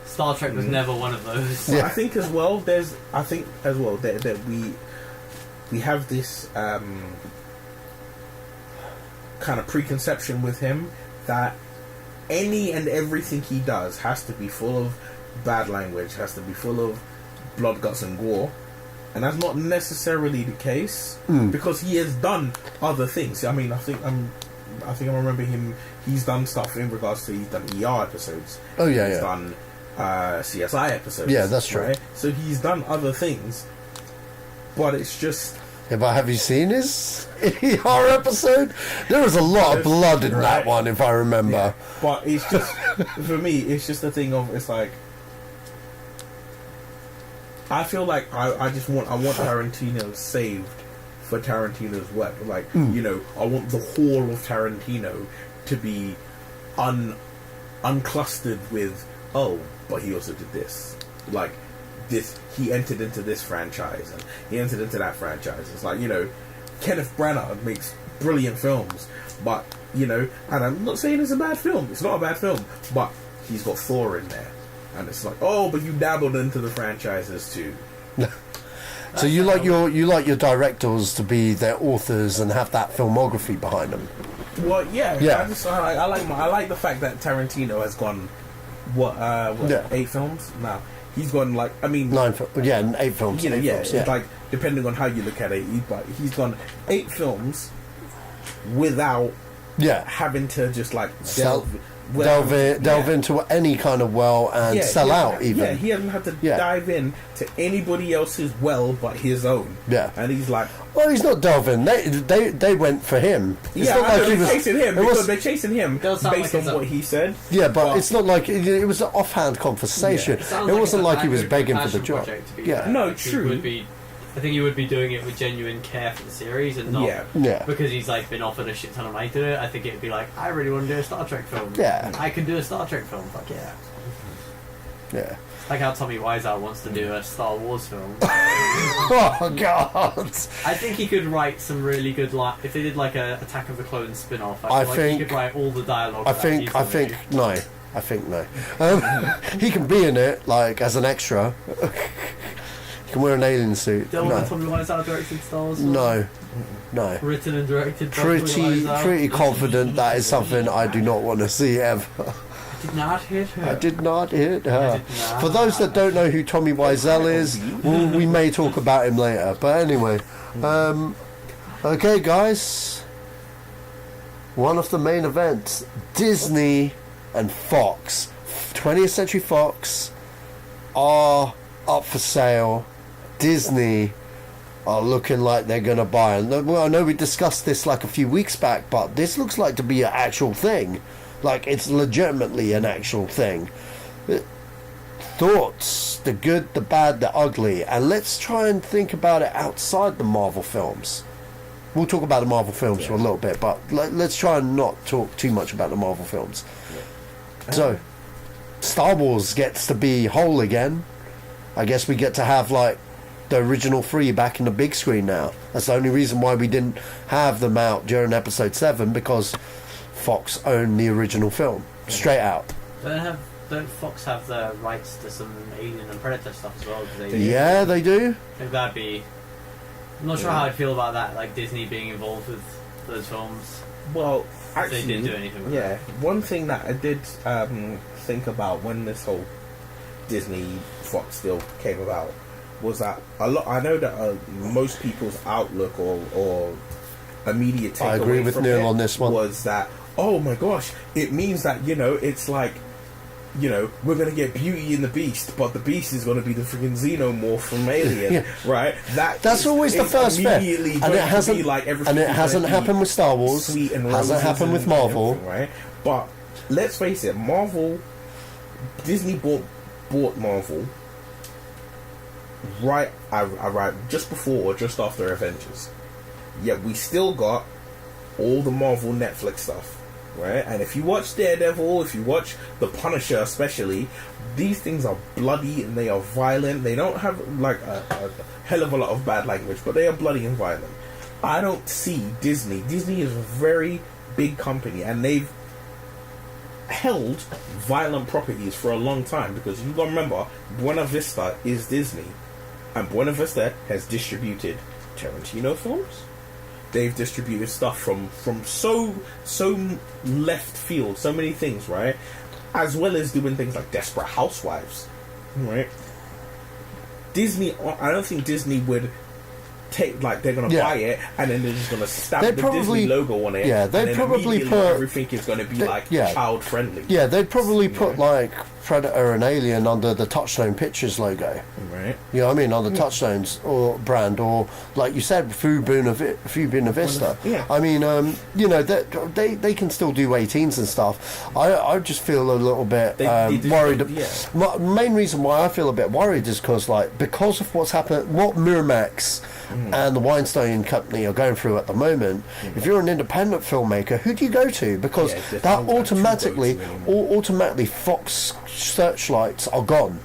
Star Trek was never one of those. Well, I think as well that we have this kind of preconception with him that any and everything he does has to be full of bad language, has to be full of blood, guts and gore, and that's not necessarily the case because he has done other things. I mean, I think I remember him. He's done stuff in regards to, he's done ER episodes. Oh yeah, he's done CSI episodes. Yeah, that's true. Right? So he's done other things, but it's just. Yeah, but have you seen his ER episode? There was a lot of blood in that one, if I remember. Yeah. But it's just, for me, it's just a thing of, it's like, I feel like I want Tarantino saved for Tarantino's work. Like, I want the whole of Tarantino to be unclustered with, oh, but he also did this. Like, this, he entered into this franchise and he entered into that franchise. It's like, Kenneth Branagh makes brilliant films, but and I'm not saying it's a bad film. It's not a bad film, but he's got Thor in there, and it's like, oh, but you dabbled into the franchises too. So you like your directors to be their authors and have that filmography behind them. Well, yeah. I like the fact that Tarantino has gone 8 films now. He's gone 8 films. It's like, depending on how you look at it, he's gone 8 films without having to just like delve into any kind of well and sell out even. Yeah, he hasn't had to dive in to anybody else's well but his own. Yeah. And he's like, well, he's not delving. They went for him. It's not like they're chasing him because they're chasing him based on what he said. Yeah, but it's not like it was an offhand conversation. Yeah. It wasn't like he was begging for the job. Yeah, no, true. I think he would be doing it with genuine care for the series and not because he's like been offered a shit ton of money to do it. I think it'd be like, I really want to do a Star Trek film. Yeah, I can do a Star Trek film. Fuck yeah. Yeah. Like how Tommy Wiseau wants to do a Star Wars film. Oh God! I think he could write some really good if they did like a Attack of the Clones spin-off. I think he could write all the dialogue. I think no. He can be in it like as an extra. He can wear an alien suit. Don't want Tommy Wiseau directed Star Wars? No. Written and directed by Tommy Wiseau. Pretty confident that is something I do not want to see ever. I did not hit her. I did not hit her. For those that don't know who Tommy Wiseau is, we may talk about him later. But anyway, okay, guys. One of the main events: Disney and Fox, 20th Century Fox, are up for sale. Disney are looking like they're going to buy. And well, I know we discussed this like a few weeks back, but this looks like to be an actual thing. Like, it's legitimately an actual thing. Thoughts, the good, the bad, the ugly, and let's try and think about it outside the Marvel films. We'll talk about the Marvel films for a little bit, but let's try and not talk too much about the Marvel films. So, Star Wars gets to be whole again. I guess we get to have, like, the original 3 back in the big screen now. That's the only reason why we didn't have them out during episode 7, because Fox owned the original film. Straight out. Don't Fox have the rights to some Alien and Predator stuff as well? Yeah, they do. I think that'd be... I'm not sure how I'd feel about that, like Disney being involved with those films. Well, actually, they didn't do anything with that. One thing that I did think about when this whole Disney Fox deal came about was that I know that most people's outlook or immediate takeaway I agree with from Neil it on this one. Was that, oh my gosh, it means that, it's like, we're going to get Beauty and the Beast, but the Beast is going to be the freaking xenomorph from Alien, right? That's always the first step, and it hasn't. Be like and it hasn't happened with Star Wars. Sweet and hasn't happened with Marvel, right? But let's face it, Disney bought Marvel right just before or just after Avengers. Yet we still got all the Marvel Netflix stuff. Right, and if you watch Daredevil, if you watch The Punisher especially, these things are bloody and they are violent. They don't have like a hell of a lot of bad language, but they are bloody and violent. I don't see Disney. Disney is a very big company, and they've held violent properties for a long time, because you got to remember, Buena Vista is Disney, and Buena Vista has distributed Tarantino films. They've distributed stuff from so left field, so many things, right? As well as doing things like Desperate Housewives, right? Disney, I don't think Disney would take, like, they're going to buy it and then they're just going to stamp the Disney logo on it. Yeah, they'd probably put everything is going to be child friendly. Yeah, they'd probably put like Predator and Alien under the Touchstone Pictures logo. Right. You know what I mean? On the Touchstones or brand, or like you said, Buena Vista. Yeah. I mean, they can still do 18s and stuff. I just feel a little bit worried. Main reason why I feel a bit worried is because of what's happened, what Miramax and the Weinstein Company are going through at the moment. If you're an independent filmmaker, who do you go to? Because that automatically Fox searchlights are gone.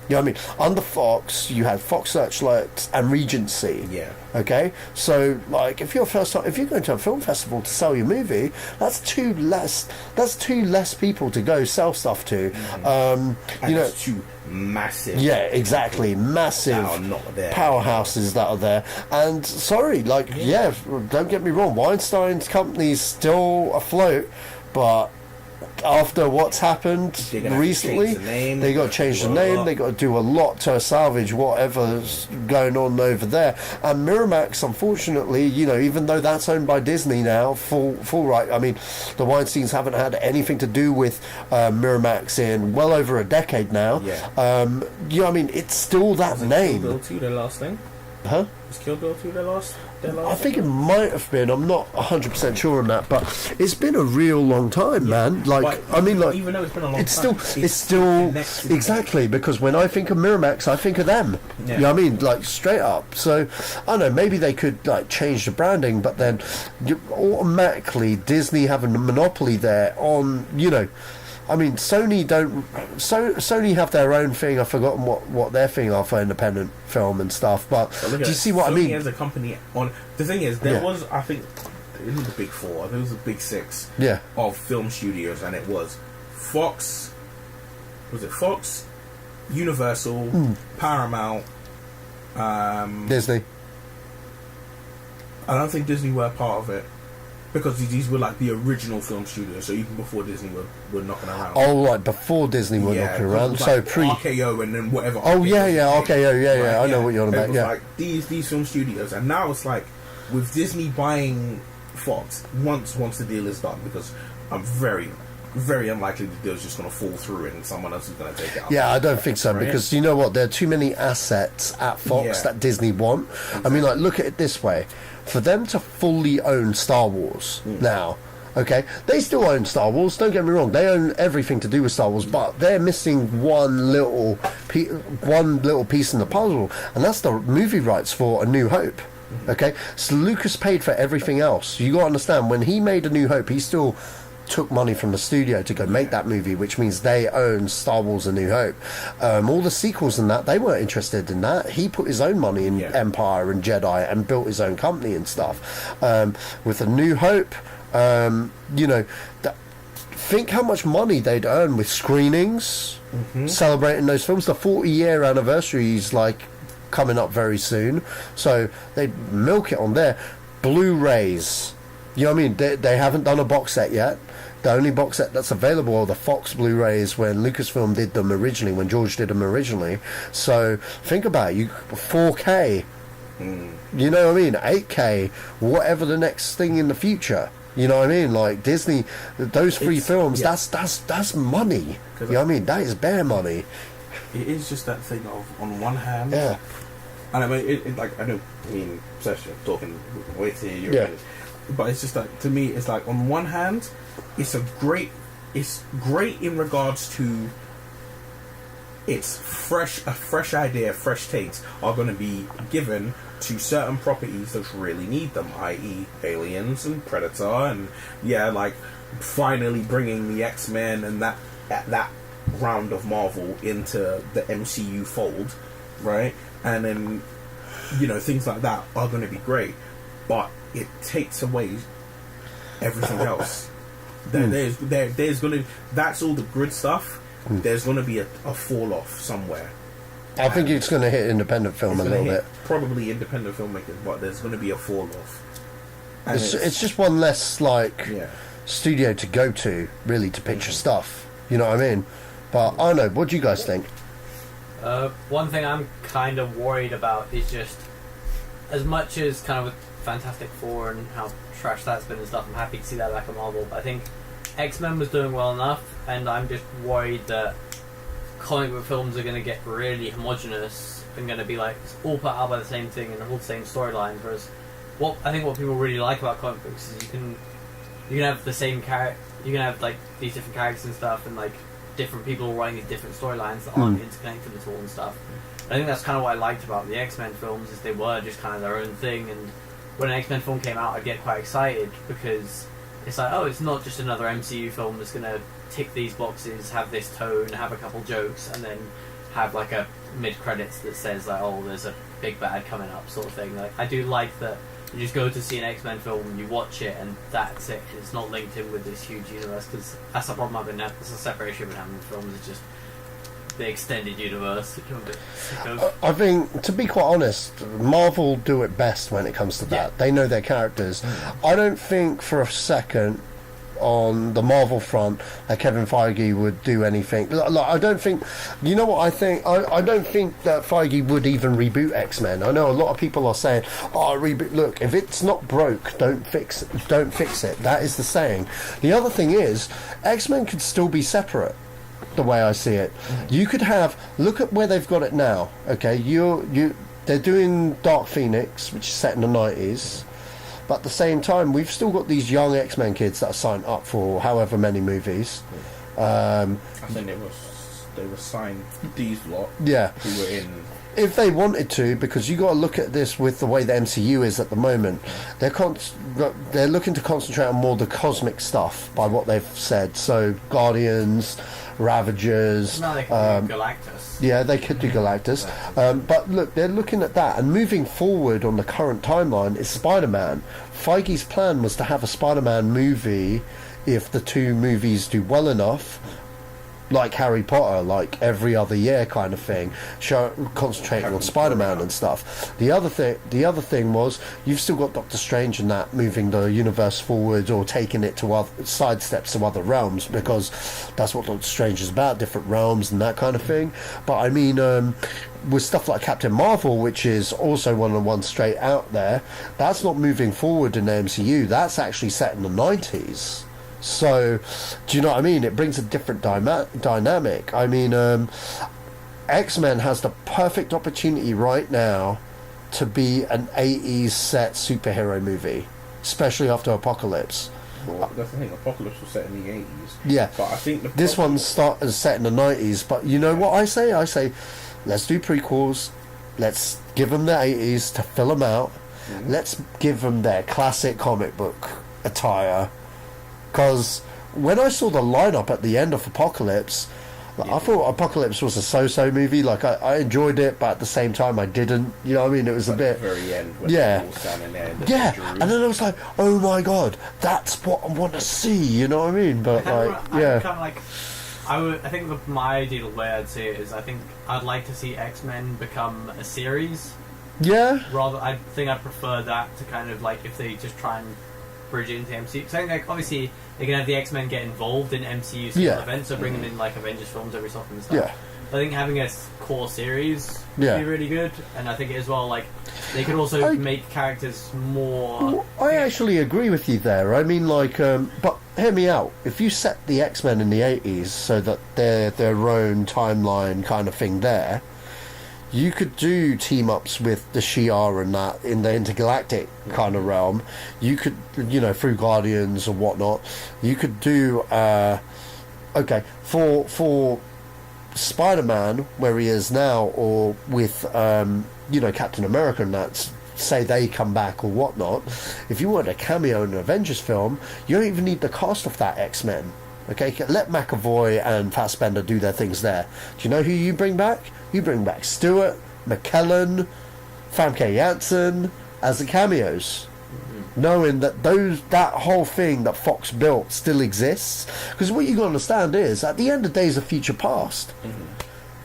You know what I mean? Under Fox, you had Fox Searchlights and Regency. Yeah. Okay? So, like, if you're going to a film festival to sell your movie, that's two less people to go sell stuff to. Two massive. Yeah, exactly. Massive powerhouses that are there. And, sorry, don't get me wrong, Weinstein's company's still afloat, but after what's happened recently, they got to change the name. They got to do a lot to salvage whatever's going on over there. And Miramax, unfortunately, even though that's owned by Disney now, full right. I mean, the Weinsteins haven't had anything to do with Miramax in well over a decade now. Yeah. You know what I mean? It's still that name. Kill Bill 2 their last thing? Huh? Was Kill Bill 2 their last? I think it might have been. I'm not 100% sure on that, but it's been a real long time, man. Even though it's been a long time, it's still exactly, because when I think of Miramax, I think of them. Yeah. You know what I mean? Like, straight up. So I don't know. Maybe they could change the branding, but then automatically Disney having a monopoly there on I mean, Sony Sony have their own thing. I've forgotten what their thing are for independent film and stuff. But do you see what I mean? As a company, the thing is, there was, I think, it was the big four. There was the big six. Yeah. Of film studios, and it was Fox. Was it Fox? Universal, Paramount, Disney. I don't think Disney were part of it. Because these were like the original film studios, so even before Disney were knocking around. Oh, right, before Disney were knocking around, so pre RKO and then whatever. Oh RKO, I know what you're on about. Yeah, like these film studios, and now it's like with Disney buying Fox once the deal is done. Because I'm very very unlikely the deal's just going to fall through and someone else is going to take it up. Yeah, I don't think so, right? because you know what? There are too many assets at Fox that Disney want. Exactly. I mean, like, look at it this way. For them to fully own Star Wars now, okay, they still own Star Wars, don't get me wrong, they own everything to do with Star Wars, but they're missing one little piece in the puzzle, and that's the movie rights for A New Hope. Okay, so Lucas paid for everything else. You got to understand, when he made A New Hope, he still took money from the studio to go make that movie, which means they own Star Wars A New Hope. All the sequels and that, they weren't interested in that. He put his own money in Empire and Jedi and built his own company and stuff. With A New Hope, you know, think how much money they'd earn with screenings, celebrating those films. The 40-year anniversary is like coming up very soon, so they'd milk it on there. Blu-rays, you know what I mean? They haven't done a box set yet. The only box set that's available are the Fox Blu-rays when Lucasfilm did them originally, when George did them originally. So think about it, 4K, you know what I mean, 8K, whatever the next thing in the future. You know what I mean? Like Disney, those three films, that's money. You know what I mean? That is bare money. It is just that thing of, on one hand, and I mean, like, I don't mean, Sacha, talking way to you, but it's just like, to me, it's like, on one hand, it's great in regards to a fresh idea, fresh takes are going to be given to certain properties that really need them, i.e. Aliens and Predator, and like finally bringing the X-Men and that round of Marvel into the MCU fold, right? And then, you know, things like that are going to be great, but it takes away everything else. There's going to, that's all the good stuff. There's going to be a fall off somewhere. I think it's going to hit independent film a little bit. Probably independent filmmakers, but there's going to be a fall off. It's just one less studio to go to, really, to pitch your stuff. You know what I mean? But I don't know. What do you guys think? One thing I'm kind of worried about is just, as much as kind of with Fantastic Four and how trash that's been and stuff, I'm happy to see that back at Marvel. But I think X-Men was doing well enough, and I'm just worried that comic book films are going to get really homogenous and going to be like all put out by the same thing and all the same storyline. Whereas what people really like about comic books is you can have the same character, you can have like these different characters and stuff, and like different people writing these different storylines that aren't interconnected at all and stuff. And I think that's kind of what I liked about the X-Men films, is they were just kind of their own thing. And when an X-Men film came out, I'd get quite excited because it's like, oh, it's not just another MCU film that's going to tick these boxes, have this tone, have a couple jokes, and then have like a mid-credits that says like, oh, there's a big bad coming up, sort of thing. Like, I do like that you just go to see an X-Men film, you watch it, and that's it. It's not linked in with this huge universe, because that's the problem I've been having. That's the separation I've been having with films. It's just the extended universe. I think, to be quite honest, Marvel do it best when it comes to that. They know their characters. I don't think for a second on the Marvel front that Kevin Feige would do anything. I don't think, you know what I think? I don't think that Feige would even reboot X-Men. I know a lot of people are saying, oh, reboot. Look, if it's not broke, don't fix it. That is the saying. The other thing is, X-Men could still be separate, the way I see it. You could have, look at where they've got it now, okay? They're doing Dark Phoenix, which is set in the 90s. But at the same time, we've still got these young X-Men kids that are signed up for however many movies. I think they were signed, these lot, who were in... If they wanted to, because you got to look at this with the way the MCU is at the moment, they're looking to concentrate on more the cosmic stuff by what they've said. So Guardians, Ravagers. No, they could do Galactus. Yeah, they could do Galactus. But look, they're looking at that. And moving forward on the current timeline is Spider-Man. Feige's plan was to have a Spider-Man movie if the two movies do well enough, like Harry Potter, like every other year kind of thing, concentrating on Spider-Man and stuff. The other thing was, you've still got Doctor Strange and that moving the universe forward or taking it to other sidesteps to other realms, because that's what Doctor Strange is about, different realms and that kind of thing. But I mean, with stuff like Captain Marvel, which is also one of the ones straight out there, that's not moving forward in the MCU. That's actually set in the 90s. So, do you know what I mean? It brings a different dynamic. I mean, X-Men has the perfect opportunity right now to be an 80s set superhero movie, especially after Apocalypse. Well, that's the thing. Apocalypse was set in the 80s. Yeah, but I think this one's set in the 90s. But you know what I say? I say, let's do prequels. Let's give them the 80s to fill them out. Mm-hmm. Let's give them their classic comic book attire. Because when I saw the lineup at the end of Apocalypse, I thought Apocalypse was a so-so movie. Like, I enjoyed it, but at the same time I didn't. You know what I mean? It was a bit... At the very end, when yeah. all standing there in the and then I was like, oh my god, that's what I want to see, you know what I mean? But, I think my ideal way I'd see it is, I think I'd like to see X-Men become a series. Yeah. Rather, I think I'd prefer that to kind of, like, if they just try and bridge it into MCU. Because I think, like, obviously, they can have the X-Men get involved in MCU events, so bring them in, like, Avengers films every so often and stuff. Yeah. I think having a core series would be really good, and I think as well, like, they could also make characters more... I actually agree with you there. I mean, like, but hear me out. If you set the X-Men in the 80s so that they're their own timeline kind of thing there, you could do team-ups with the Shi'ar and that in the intergalactic kind of realm. You could, you know, through Guardians or whatnot, you could do... okay, for Spider-Man, where he is now, or with, you know, Captain America and that, say they come back or whatnot, if you want a cameo in an Avengers film, you don't even need the cast of that X-Men. Okay, let McAvoy and Fassbender do their things there. Do you know who you bring back? You bring back Stewart, McKellen, Famke Janssen as the cameos, knowing that that whole thing that Fox built still exists. Because what you got to understand is, at the end of days of future past,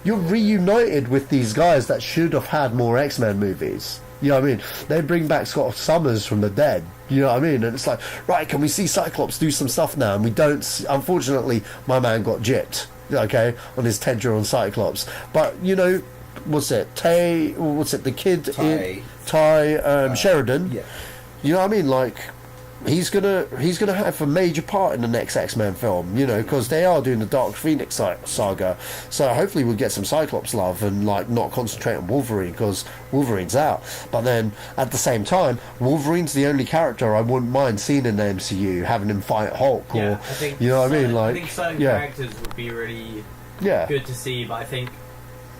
you're reunited with these guys that should have had more X-Men movies. You know what I mean? They bring back Scott Summers from the dead. You know what I mean? And it's like, right, can we see Cyclops do some stuff now? And we don't. Unfortunately, my man got gypped, okay, on his tendril on Cyclops. But, you know, the kid Ty Sheridan. Yeah. You know what I mean? Like, he's gonna have a major part in the next X-Men film, you know, because they are doing the Dark Phoenix saga. So hopefully we'll get some Cyclops love and, like, not concentrate on Wolverine, because Wolverine's out. But then at the same time, Wolverine's the only character I wouldn't mind seeing in the MCU, having him fight Hulk, or, you know what I mean? Like, I think certain characters would be really good to see, but I think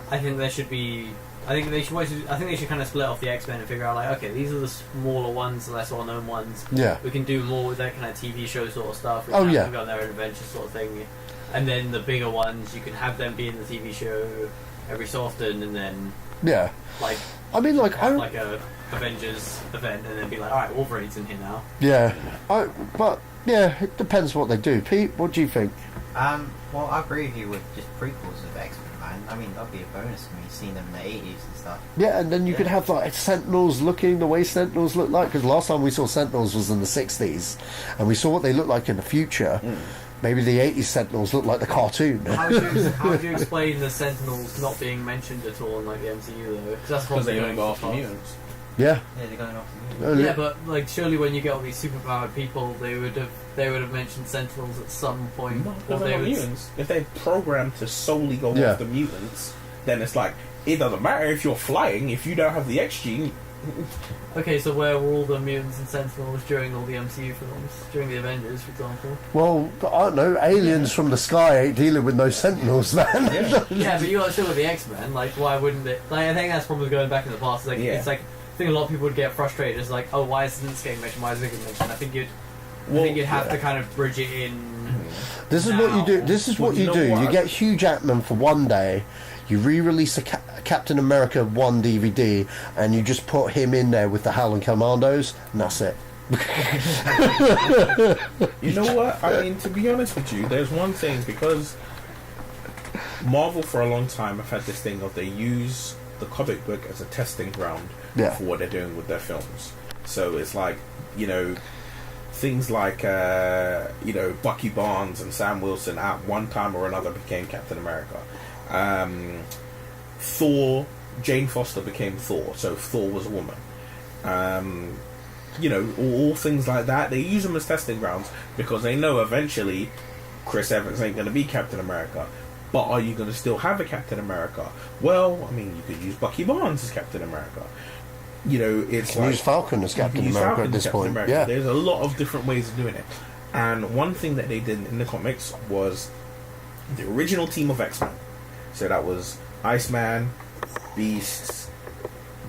there should be. I think they should kind of split off the X-Men and figure out, like, okay, these are the smaller ones, the less well-known ones. Yeah. We can do more with that kind of TV show sort of stuff. We can go their own adventure sort of thing. And then the bigger ones, you can have them be in the TV show every so often, and then... Yeah. Like... I mean, like... Have, like, a Avengers event, and then be like, alright, Wolverine's in here now. Yeah. But, yeah, it depends what they do. Pete, what do you think? Well, I agree with you with just prequels of X-Men, man. I mean, that'd be a bonus for me, seeing them in the 80s and stuff. Yeah, and then you could have, like, Sentinels looking the way Sentinels look like, because last time we saw Sentinels was in the 60s, and we saw what they look like in the future. Maybe the 80s Sentinels look like the cartoon. How would you explain the Sentinels not being mentioned at all in, like, the MCU, though? Because they only go after mutants. Yeah. Yeah, they're going after mutants. Yeah, but, like, surely when you get all these superpowered people, they would have mentioned Sentinels at some point. No, they're not mutants. If they're programmed to solely go after mutants, then it's like, it doesn't matter if you're flying, if you don't have the X gene. Okay, so where were all the mutants and Sentinels during all the MCU films? During the Avengers, for example? Well, I don't know, aliens from the sky ain't dealing with no Sentinels, man. Yeah, but you are still with the X-Men, like, why wouldn't it? Like, I think that's probably going back in the past. Like, it's like, I think a lot of people would get frustrated. It's like, oh, why isn't this getting mentioned? Why isn't it getting mentioned? I think you'd have to kind of bridge it in. This is what you do. This is what you do. You get Hugh Jackman for one day. You re-release a Captain America 1 DVD, and you just put him in there with the Howling Commandos, and that's it. You know what? I mean, to be honest with you, there's one thing, because Marvel for a long time have had this thing of they use the comic book as a testing ground for what they're doing with their films. So it's like, you know, things like, you know, Bucky Barnes and Sam Wilson at one time or another became Captain America. Thor, Jane Foster became Thor, so Thor was a woman. all things like that. They use them as testing grounds because they know eventually Chris Evans ain't going to be Captain America. But are you going to still have a Captain America? Well, I mean, you could use Bucky Barnes as Captain America. It's use Falcon as Captain America at this point. Yeah, there's a lot of different ways of doing it. And one thing that they did in the comics was the original team of X-Men. So that was Iceman, Beast,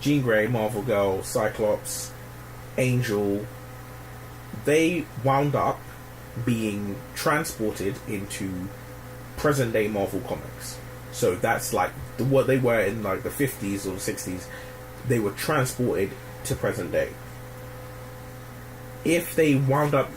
Jean Grey, Marvel Girl, Cyclops, Angel. They wound up being transported into present day Marvel comics. So that's like what they were in like the 50s or 60s. They were transported to present day. If they wound up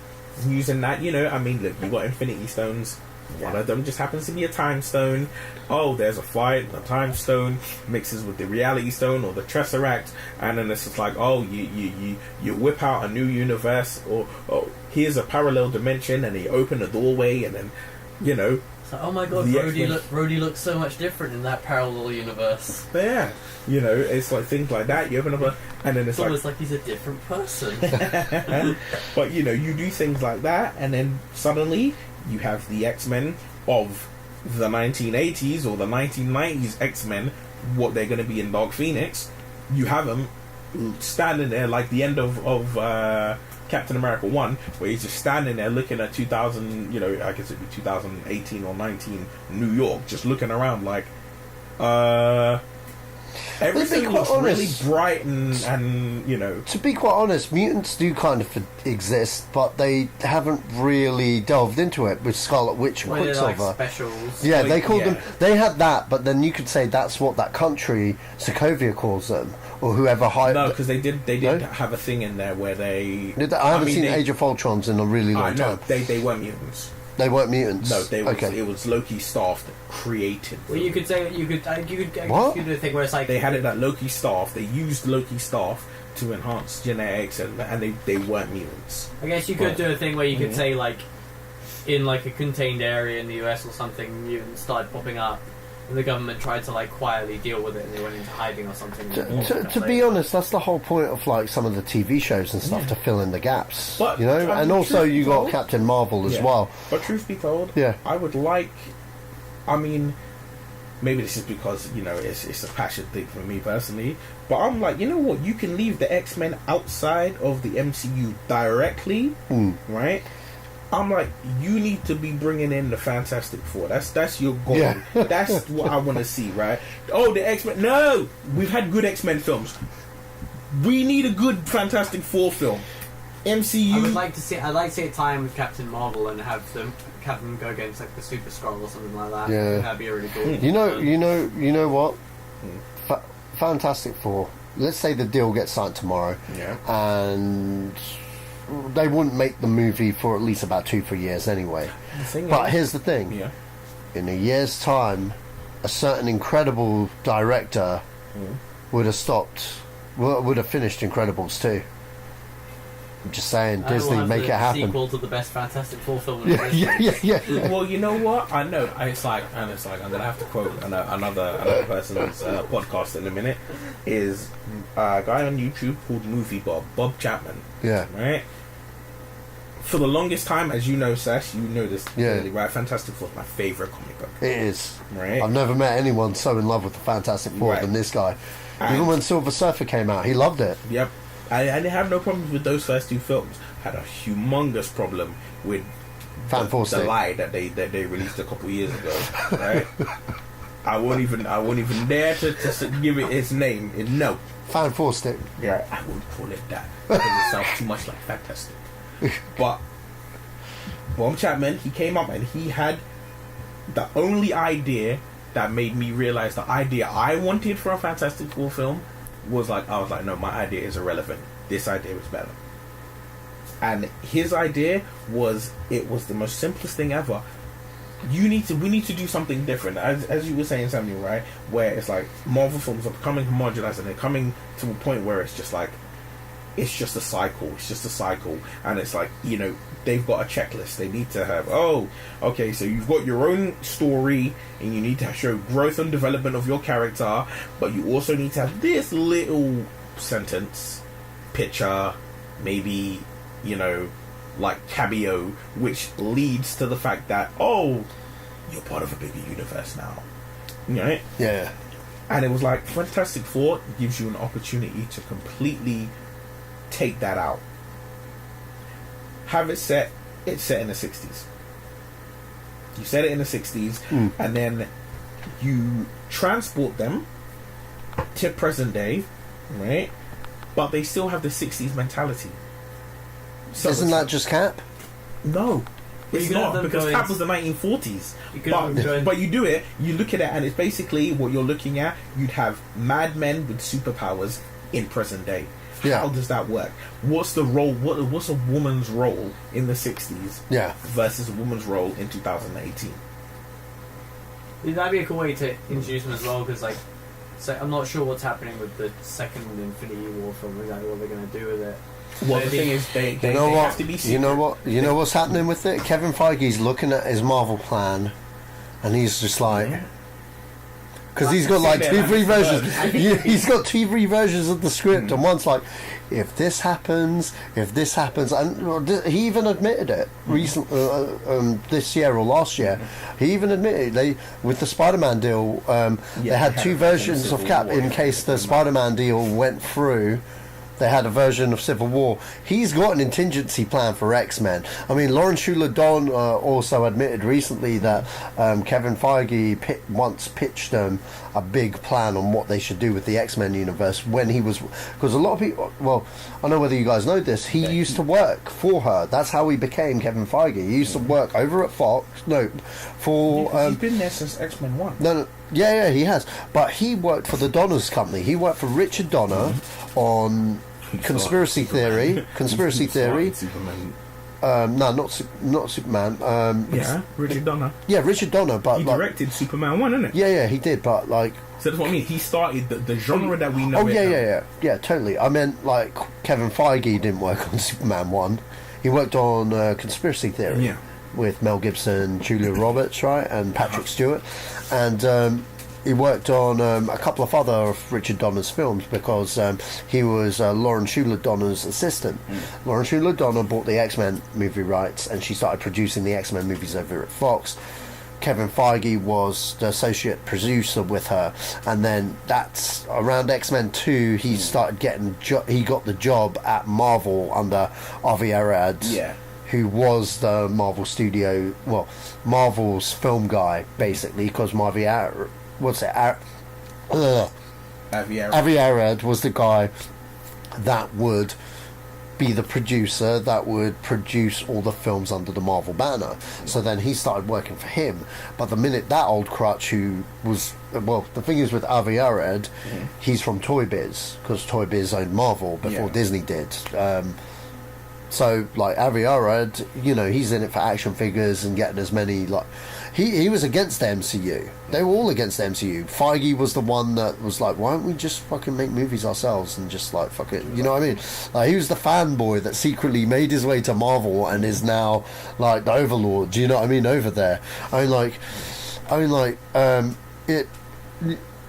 using that, I mean, look, you got Infinity Stones. One of them just happens to be a Time Stone. Oh, there's a fight. The Time Stone mixes with the Reality Stone or the Tesseract, and then it's just like, oh, you whip out a new universe, or oh, here's a parallel dimension, and you open a doorway, and then So, oh my god, Rhodey looks so much different in that parallel universe. Yeah, it's like things like that. You open up and then it's almost like he's a different person. But you do things like that, and then suddenly you have the X-Men of the 1980s or the 1990s X-Men. What they're going to be in Dark Phoenix, you have them standing there like the end of Captain America 1, where he's just standing there looking at 2000, I guess it'd be 2018 or 19 New York, just looking around like, everything looks really bright and. To be quite honest, mutants do kind of exist, but they haven't really delved into it with Scarlet Witch and Quicksilver. Like specials. Yeah, they called them. They had that, but then you could say that's what that country, Sokovia, calls them, or whoever hired. No, because they did have a thing in there where they. I haven't seen Age of Ultrons in a really long time. They weren't mutants. They weren't mutants. No, it was Loki's staff that created them. Well, you could say you could do a thing where it's like they had it at Loki's staff. They used Loki's staff to enhance genetics, and they weren't mutants. I guess you could do a thing where you could say like in like a contained area in the US or something, mutants started popping up. And the government tried to like quietly deal with it, and they went into hiding or something. To be honest, that's the whole point of like some of the TV shows and stuff, to fill in the gaps. But, and also you got Captain Marvel as well. But truth be told, I would like. I mean, maybe this is because it's a passion thing for me personally. But I'm like, you know what? You can leave the X-Men outside of the MCU directly, right? I'm like, you need to be bringing in the Fantastic Four. That's your goal. Yeah. That's what I want to see, right? Oh, the X-Men. No! We've had good X-Men films. We need a good Fantastic Four film. MCU. I'd like to see a time with Captain Marvel and have them go against like the Super Skrull or something like that. Yeah. That'd be really cool. You know what? Fantastic Four. Let's say the deal gets signed tomorrow. Yeah. And they wouldn't make the movie for at least about 2-3 years anyway. But here's the thing. Yeah. In a year's time, a certain incredible director would have finished Incredibles 2. I'm just saying, Disney, make it happen. Sequel to the best Fantastic Four film. Yeah. Well, you know what? I know. It's like I'm gonna have to quote another person's podcast in a minute. Is a guy on YouTube called Movie Bob Chapman. Yeah. Right. For the longest time, as you know, Sash, you know this clearly, right? Fantastic Four is my favorite comic book. It is. Right. I've never met anyone so in love with the Fantastic Four than this guy. Even when Silver Surfer came out, he loved it. Yep. I didn't have no problems with those first two films. Had a humongous problem with the lie that they released a couple years ago. Right? I won't even dare to give it its name. No. Fan Four Stick. Yeah, I wouldn't call it that because it sounds too much like Fantastic. But Bob Chapman, he came up and he had the only idea that made me realize the idea I wanted for a Fantastic Four film was like, I was like, no, my idea is irrelevant. This idea was better. And his idea was, it was the most simplest thing ever. We need to do something different, as you were saying, Samuel, right? Where it's like Marvel films are becoming homogenized, and they're coming to a point where it's just like, it's just a cycle. It's just a cycle, and it's like, they've got a checklist. They need to have, okay, so you've got your own story, and you need to show growth and development of your character, but you also need to have this little sentence, picture, maybe, you know, like cameo, which leads to the fact that, oh, you're part of a bigger universe now, right? Yeah. And it was like Fantastic Four gives you an opportunity to completely take that out. Have it set. It's set in the 60s. You set it in the 60s, and then you transport them to present day, right? But they still have the 60s mentality. So isn't that just Cap? No. It's not, because Cap was the 1940s. But you do it, you look at it, and it's basically what you're looking at. You'd have madmen with superpowers in present day. Yeah. How does that work? What's the role? What's a woman's role in the 60s versus a woman's role in 2018? That'd be a cool way to introduce them as well, because like, so I'm not sure what's happening with the second Infinity War film, exactly what they're going to do with it. Well, the thing is, they have to be secret. You know what's happening with it? Kevin Feige's looking at his Marvel plan, and he's just like, because he's got like 2-3 versions. He's got 2-3 versions of the script, and one's like, if this happens, and he even admitted it recently, this year or last year. He even admitted with the Spider-Man deal, they had 2 versions of Cap in case the Spider-Man deal went through. They had a version of Civil War. He's got an contingency plan for X-Men. I mean, Lawrence Schuler-Don also admitted recently that Kevin Feige once pitched them a big plan on what they should do with the X-Men universe when he was... Because a lot of people... Well, I don't know whether you guys know this. He used to work for her. That's how he became Kevin Feige. He used to work over at Fox. No, for... he's been there since X-Men 1. No. Yeah, he has. But he worked for the Donner's company. He worked for Richard Donner on... Conspiracy Theory. Superman. No, not Superman. Richard Donner. Yeah, Richard Donner. But he directed Superman 1, innit? Yeah, he did. But like, so that's what I mean. He started the genre that we know. Oh yeah, totally. I meant like Kevin Feige didn't work on Superman 1. He worked on Conspiracy Theory with Mel Gibson, Julia Roberts, right, and Patrick Stewart, and. He worked on a couple of other of Richard Donner's films because he was Lawrence Schuler-Donner's assistant. Lawrence Schuler-Donner bought the X-Men movie rights, and she started producing the X-Men movies over at Fox. Kevin Feige was the associate producer with her, and then that's around X-Men 2 he started getting he got the job at Marvel under Avi Arad, who was the Marvel studio, Marvel's film guy basically, because Avi Arad Avi Arad was the guy that would be the producer that would produce all the films under the Marvel banner. So then he started working for him. But the minute that old crutch who was... Well, the thing is with Avi Arad, he's from Toy Biz, because Toy Biz owned Marvel before Disney did. So, like, Avi Arad, you know, he's in it for action figures and getting as many, like... He was against the MCU. They were all against the MCU. Feige was the one that was like, why don't we just fucking make movies ourselves and just, like, fuck it. You know what I mean? Like, he was the fanboy that secretly made his way to Marvel and is now, like, the overlord. Do you know what I mean? Over there.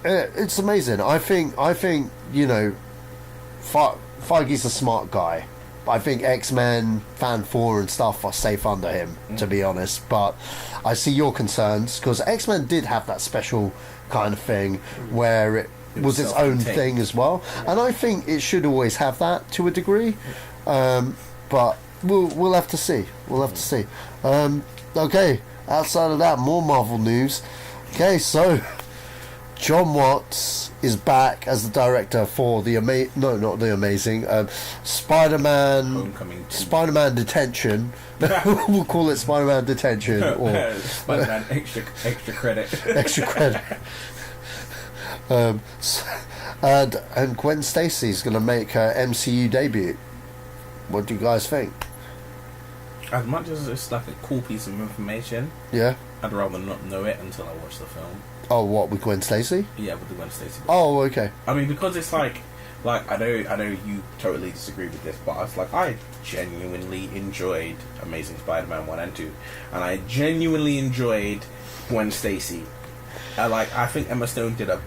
It's amazing. I think, you know, Feige's a smart guy. I think X-Men, Fan 4 and stuff are safe under him, to be honest. But I see your concerns, because X-Men did have that special kind of thing where it was its own thing as well. And I think it should always have that to a degree. But we'll have to see. Okay, outside of that, more Marvel news. Okay, so... John Watts is back as the director for Spider-Man Homecoming. Spider-Man Detention. We'll call it Spider-Man Detention or Spider-Man extra credit. Extra credit. And Gwen Stacy's going to make her MCU debut. What do you guys think? As much as it's like a cool piece of information, I'd rather not know it until I watch the film. Oh, what, with Gwen Stacy? Yeah, with the Gwen Stacy. Oh, okay. I mean, because it's like I know you totally disagree with this, but it's like I genuinely enjoyed Amazing Spider-Man 1 and 2, and I genuinely enjoyed Gwen Stacy. I think Emma Stone did a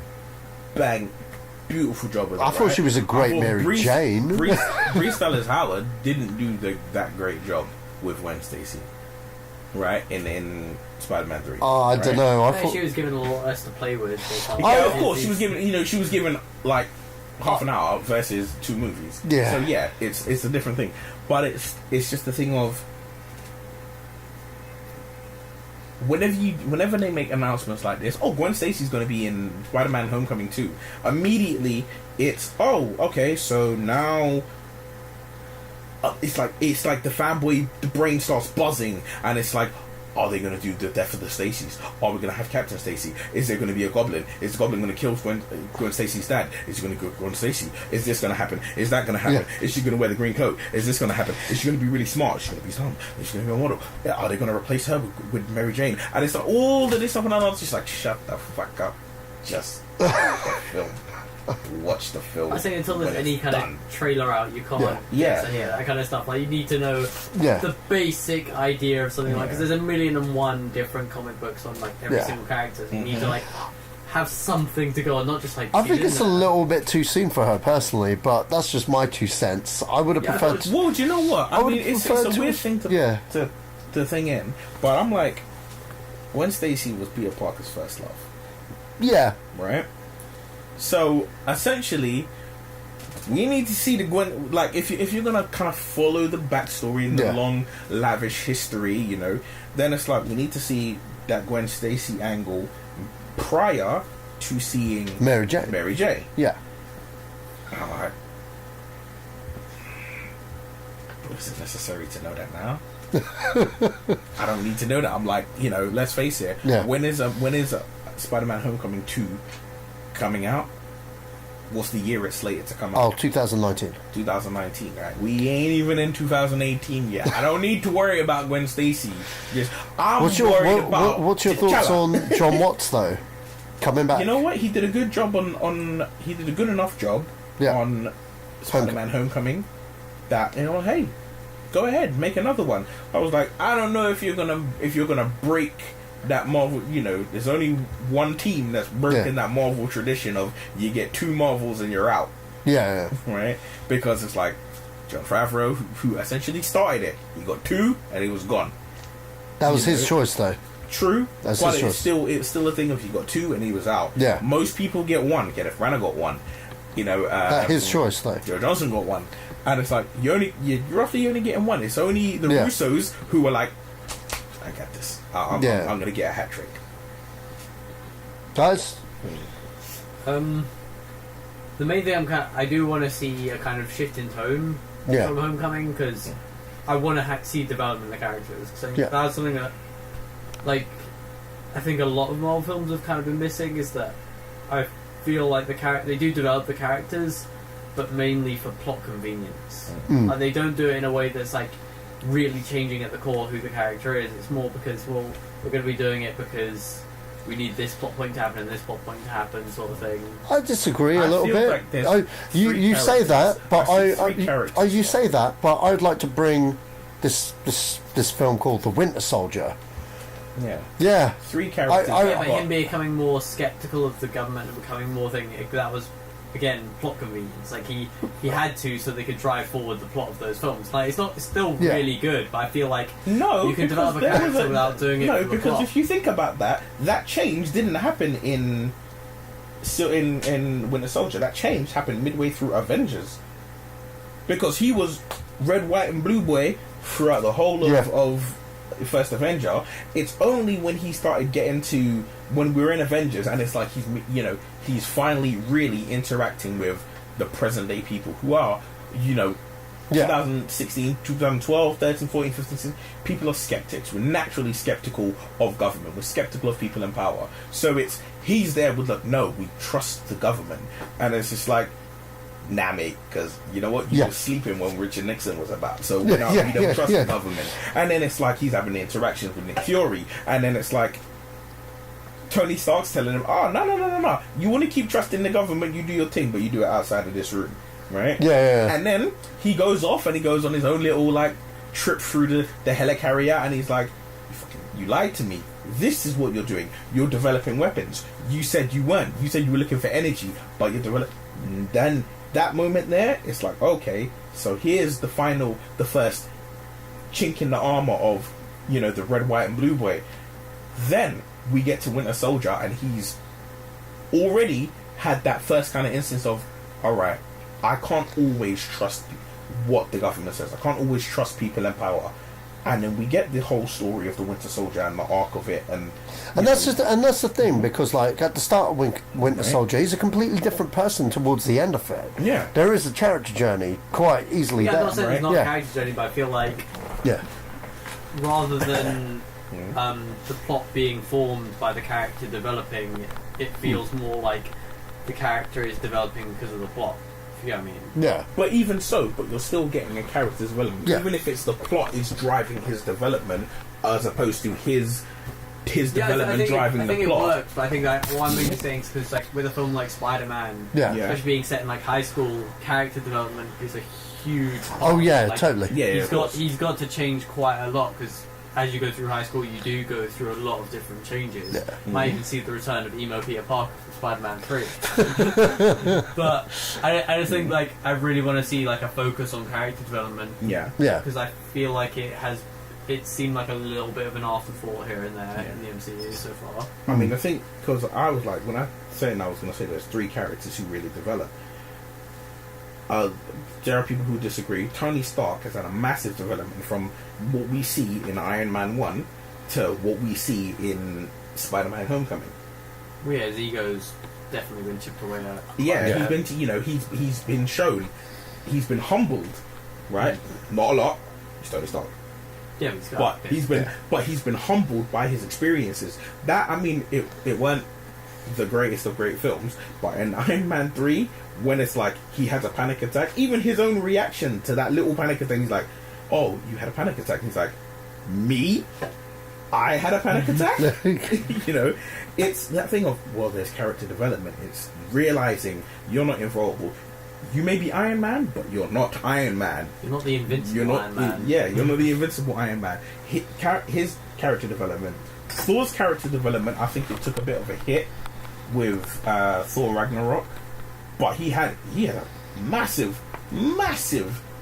beautiful job of it. I thought she was a great Mary Jane. Bryce Dallas Howard didn't do that great job with Gwen Stacy, right? In Spider-Man 3. Oh, I don't know. I thought she was given a lot less to play with. Yeah, of course, she was given like half an hour versus 2 movies. Yeah. So yeah, it's a different thing, but it's just the thing of whenever they make announcements like this, oh, Gwen Stacy's going to be in Spider-Man Homecoming 2, immediately it's, oh, okay, so now it's like the fanboy, the brain starts buzzing, and it's like, are they going to do the death of the Stacys? Are we going to have Captain Stacy? Is there going to be a Goblin? Is the Goblin going to kill Gwen Stacy's dad? Is he going to kill Gwen Stacy? Is this going to happen? Is that going to happen? Yeah. Is she going to wear the green coat? Is this going to happen? Is she going to be really smart? Is she going to be smart? Is she going to be a model? Yeah, are they going to replace her with Mary Jane? And it's like all of this stuff, and I was just like, shut the fuck up. Just watch the film. I think until there's any kind of trailer out, you can't yeah that kind of stuff. Like, you need to know Yeah. the basic idea of something, like, because there's 1,000,001 different comic books on like every single character. So you need to like have something to go on, not just like. I think it's a little bit too soon for her personally, but that's just my 2 cents. I would have preferred. Well, do you know what? I mean, it's a weird thing to thing in, but I'm like, Gwen Stacy was Peter Parker's first love. Yeah. Right. So essentially, we need to see the Gwen. Like, if you're gonna kind of follow the backstory and the long, lavish history, you know, then it's like we need to see that Gwen Stacy angle prior to seeing Mary Jane. Yeah. And I'm like, is it necessary to know that now? I don't need to know that. I'm like, you know, let's face it. Yeah. When is Spider-Man Homecoming 2 coming out? What's the year it's slated to come out? Oh, 2019. 2019, right? We ain't even in 2018 yet. I don't need to worry about Gwen Stacy. What's your thoughts on John Watts though? Coming back. You know what? He did a good job he did a good enough job on Spider-Man Homecoming that, you know, hey, go ahead, make another one. I was like, I don't know if you're gonna break that Marvel, you know, there's only one team that's breaking that Marvel tradition of you get 2 Marvels and you're out. Yeah. Right? Because it's like Jon Favreau, who essentially started it. He got 2 and he was gone. That was his choice, though. True, that's but his choice. It's still a thing of he got 2 and he was out. Yeah. Most people get 1. Kenneth Branagh got 1. You know, his choice, though. Joe Johnson got 1, and it's like you're roughly only getting 1. It's only the Russos who were like, I got this. I'm going to get a hat trick. Guys? The main thing I do want to see a kind of shift in tone from Homecoming, because I want to see development of the characters. So that's something that, like, I think a lot of Marvel films have kind of been missing, is that I feel like they do develop the characters, but mainly for plot convenience. Like, they don't do it in a way that's like really changing at the core who the character is. It's more because, well, we're going to be doing it because we need this plot point to happen and this plot point to happen, sort of thing. I disagree a little bit. Like you say that, but you say that, but I'd like to bring this film called The Winter Soldier. Yeah. 3 characters. But him becoming more skeptical of the government and becoming more that was, again, plot convenience. Like, he had to, so they could drive forward the plot of those films. Like, it's still really good, but I feel like you can develop a character without doing it. No, because if you think about that change didn't happen in Winter Soldier. That change happened midway through Avengers, because he was red, white, and blue boy throughout the whole of First Avenger. It's only when he started getting to when we were in Avengers, and it's like he's finally really interacting with the present day people who are 2016, 2012, 13, 14, 15, 16, people are skeptics. We're naturally skeptical of government. We're skeptical of people in power. So he's there with like, no, we trust the government, and it's just like, nah, mate, because you know what? You were sleeping when Richard Nixon was about, so we don't trust the government. And then it's like he's having the interactions with Nick Fury, and then it's like Tony Stark's telling him, "Oh, no. You want to keep trusting the government? You do your thing, but you do it outside of this room, right?" Yeah. And then he goes off and he goes on his own little like trip through the helicarrier, and he's like, "You lied to me. this is what you're doing. You're developing weapons. You said you weren't. You said you were looking for energy, but you're developing. Then that moment there, it's like, okay, so here's the first chink in the armor of, the red, white, and blue boy. Then we get to Winter Soldier, and he's already had that first kind of instance of, all right, I can't always trust what the government says. I can't always trust people in power. And then we get the whole story of the Winter Soldier and the arc of it, and that's the thing, because like at the start of Winter Soldier, he's a completely different person towards the end of it. Yeah, there is a character journey quite easily. Yeah, there, I'm not saying right? it's not a character journey, but I feel like rather than the plot being formed by the character developing, it feels more like the character is developing because of the plot. You know what I mean? Yeah. But even so, but you're still getting a character's development. Yeah. Even if it's the plot is driving his development as opposed to his development driving the plot. I think it works, but I think that one big thing is because like with a film like Spider-Man, especially being set in like high school, character development is a huge part. Oh yeah, like, totally. Yeah, he's got to change quite a lot because as you go through high school, you do go through a lot of different changes. Yeah. You might even see the return of emo Peter Parker from Spider-Man 3. But I just think like I really want to see like a focus on character development. Yeah. Because I feel like it seemed like a little bit of an afterthought here and there in the MCU so far. I mean, I think because I was like, when I was going to say there's 3 characters who really develop. There are people who disagree. Tony Stark has had a massive development from what we see in Iron Man 1 to what we see in Spider-Man Homecoming. Well, yeah, his ego's definitely been chipped away at. Yeah, he's been shown, he's been humbled, right? Not a lot. He's Tony Stark. Yeah, but he's been humbled by his experiences. That, I mean, it weren't the greatest of great films, but in Iron Man 3, when it's like he has a panic attack, even his own reaction to that little panic attack, he's like, oh, you had a panic attack. He's like, me? I had a panic attack? It's that thing of, well, there's character development. It's realizing you're not invulnerable. You may be Iron Man, but you're not Iron Man. You're not the invincible Iron Man. Yeah, you're not the invincible Iron Man. His character development, Thor's character development, I think it took a bit of a hit with Thor Ragnarok, but he had a massive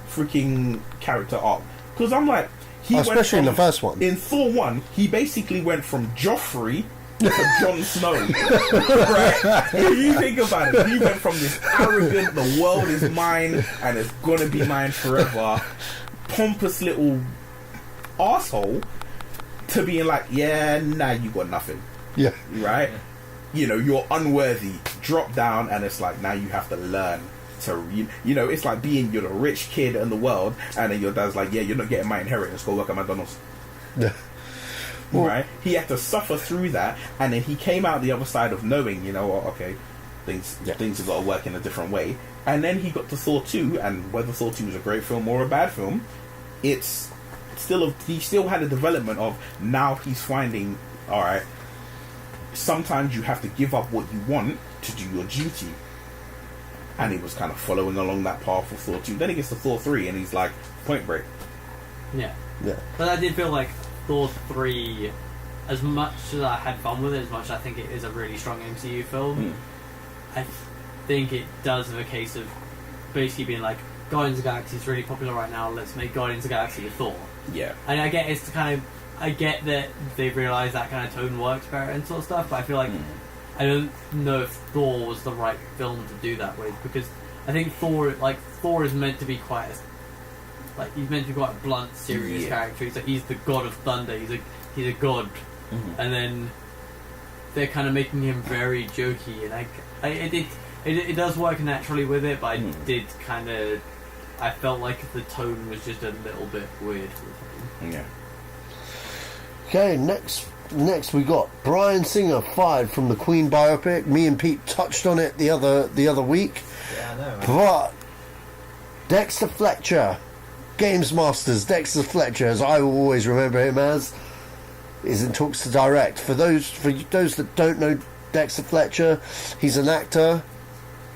freaking character arc. Because I'm like, especially in the first one. In Thor 1, he basically went from Joffrey to Jon Snow. Right? If you think about it, he went from this arrogant, the world is mine and it's gonna be mine forever, pompous little asshole, to being like, yeah, nah, you got nothing. Yeah. Right? You're unworthy. Drop down, and it's like, now you have to learn to, it's like you're the rich kid in the world, and then your dad's like, yeah, you're not getting my inheritance, go work at McDonald's. Yeah. Well, right? He had to suffer through that, and then he came out the other side of knowing, okay, things have got to work in a different way. And then he got to Thor 2, and whether Thor 2 was a great film or a bad film, he still had a development of, now he's finding, all right, sometimes you have to give up what you want to do your duty. And he was kind of following along that path with Thor 2. Then he gets to Thor 3 and he's like, Point Break. Yeah. But I did feel like Thor 3, as much as I had fun with it, as much as I think it is a really strong MCU film, I think it does have a case of basically being like, Guardians of the Galaxy is really popular right now, let's make Guardians of the Galaxy with Thor. Yeah. And I get that they realise that kind of tone works better and sort of stuff, but I feel like I don't know if Thor was the right film to do that with, because I think Thor is meant to be he's meant to be quite a blunt, serious character. He's the god of thunder. He's a god, and then they're kind of making him very jokey, and it does work naturally with it, but I felt like the tone was just a little bit weird with him. Yeah. Okay, next we got Bryan Singer fired from the Queen biopic. Me and Pete touched on it the other week. Yeah, I know, man. But Dexter Fletcher, Games Masters, Dexter Fletcher, as I will always remember him as, is in talks to direct. For those that don't know Dexter Fletcher, he's an actor.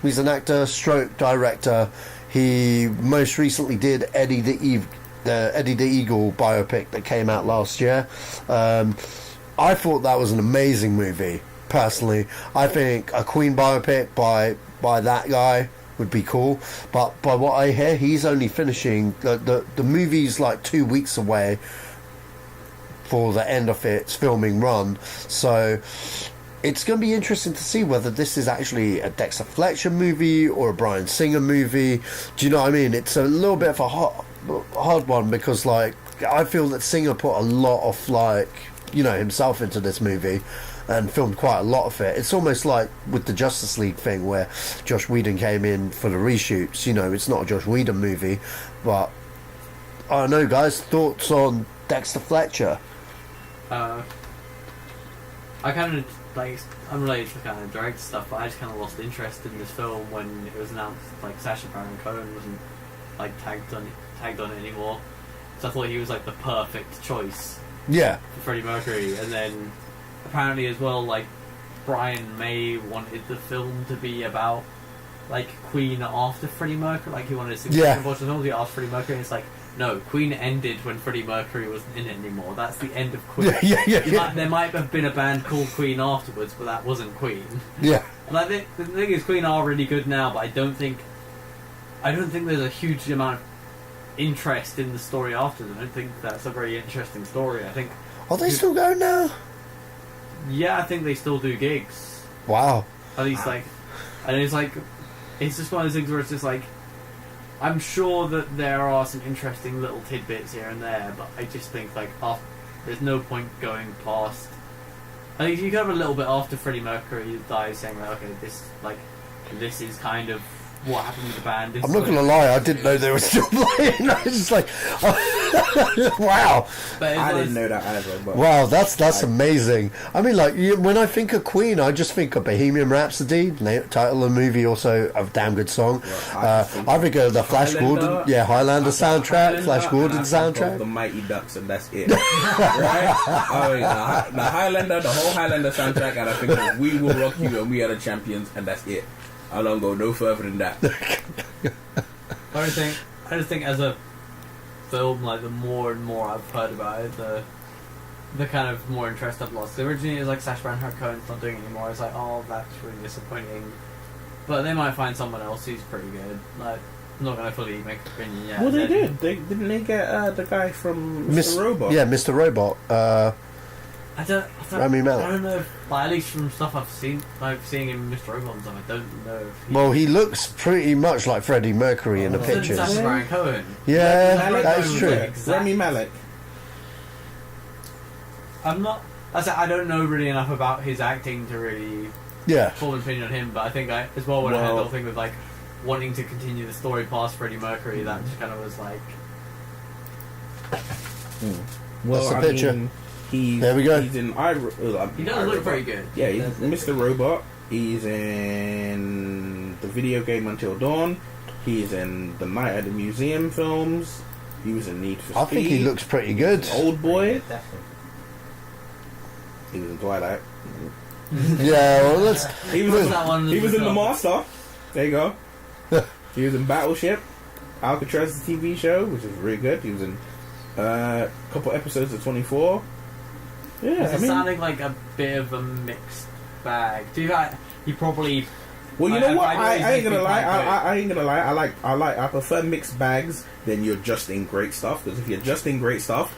He's an actor stroke director. He most recently did the Eddie the Eagle biopic that came out last year. I thought that was an amazing movie. Personally, I think a Queen biopic by that guy would be cool. But by what I hear, he's only finishing the movie's like 2 weeks away for the end of its filming run. So it's going to be interesting to see whether this is actually a Dexter Fletcher movie or a Bryan Singer movie. Do you know what I mean? It's a little bit of a hard one because, like, I feel that Singer put a lot of, like, you know, himself into this movie and filmed quite a lot of it. It's almost like with the Justice League thing where Joss Whedon came in for the reshoots. You know, it's not a Joss Whedon movie, but I don't know, guys. Thoughts on Dexter Fletcher? I kind of, like, I'm related to kind of direct stuff, but I just kind of lost interest in this film when it was announced, like, Sacha Baron Cohen wasn't, like, tagged on it anymore. So I thought he was, like, the perfect choice. Yeah. For Freddie Mercury. And then apparently as well, like, Brian May wanted the film to be about, like, Queen after Freddie Mercury. Like, he wanted to see watch the film to be after Freddie Mercury, and it's like, no, Queen ended when Freddie Mercury wasn't in it anymore. That's the end of Queen. There might have been a band called Queen afterwards, but that wasn't Queen. Yeah. And I think the thing is, Queen are really good now, but I don't think there's a huge amount of interest in the story after them. I don't think that's a very interesting story. I think. Are they still going now? Yeah, I think they still do gigs. Wow. At least, like, and it's like, it's just one of those things where it's just like, I'm sure that there are some interesting little tidbits here and there, but I just think, like, there's no point going past. I think you could have a little bit after Freddie Mercury dies, saying, like, okay, this is kind of what happened with the band. I'm not going to lie, I didn't know they were still playing. I was just like, wow. But I didn't know that either. But wow, that's amazing. I mean, like, when I think of Queen, I just think of Bohemian Rhapsody, title of the movie, also a damn good song. I think of the Flash Gordon, Highlander soundtrack, Flash Gordon soundtrack. The Mighty Ducks, and that's it. Right? The Highlander, the whole Highlander soundtrack, and I think of We Will Rock You and We Are the Champions, and that's it. I don't go no further than that. I just think as a film, like, the more and more I've heard about it, the kind of more interest I've lost. Originally it was like Sacha Baron Cohen's not doing it anymore. It's like, oh, that's really disappointing. But they might find someone else who's pretty good. Like, I'm not going to fully make an opinion yet. Well, they did. Didn't they get the guy from Mr. Robot? Yeah, Mr. Robot. I don't know if, like, at least from stuff I've seen, like seeing him in Mr. Robot and stuff, I don't know if he looks pretty much like Freddie Mercury in the pictures. Sacha Baron Cohen. Yeah, that is true. Rami Malek. I don't know really enough about his acting to really form an opinion on him, but I think as well when I had the whole thing with, like, wanting to continue the story past Freddie Mercury, that just kind of was like... Well, that's the picture. There we go. He's in he does look very good. Yeah, he's Mr. Robot. He's in the video game Until Dawn. He's in the Night at the Museum films. He was in Need for Speed. I think he looks pretty good. Old Boy. He was in Twilight. Yeah, well, let's... He was in The Master. There you go. He was in Battleship. Alcatraz, the TV show, which is really good. He was in a couple episodes of 24. Yeah, it's sounding like a bit of a mixed bag. Do you he probably... Well, you know what? I ain't gonna lie. I ain't gonna lie. I prefer mixed bags than you're just in great stuff. Because if you're just in great stuff,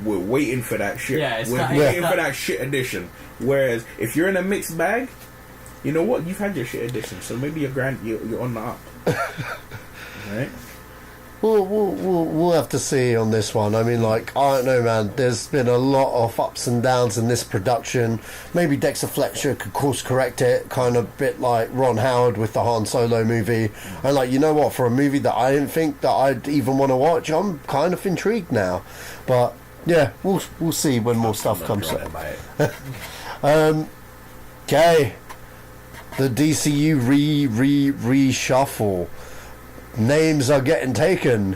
we're waiting for that shit. Yeah, we're waiting for that shit edition. Whereas if you're in a mixed bag, you know what? You've had your shit edition, so maybe you're on the up. Right? We'll have to see on this one. I mean, like, I don't know, man. There's been a lot of ups and downs in this production. Maybe Dexter Fletcher could course correct it, kind of bit like Ron Howard with the Han Solo movie. And, like, you know what? For a movie that I didn't think that I'd even want to watch, I'm kind of intrigued now. But yeah, we'll see when more stuff comes up. Okay, the DCU reshuffle. Names are getting taken.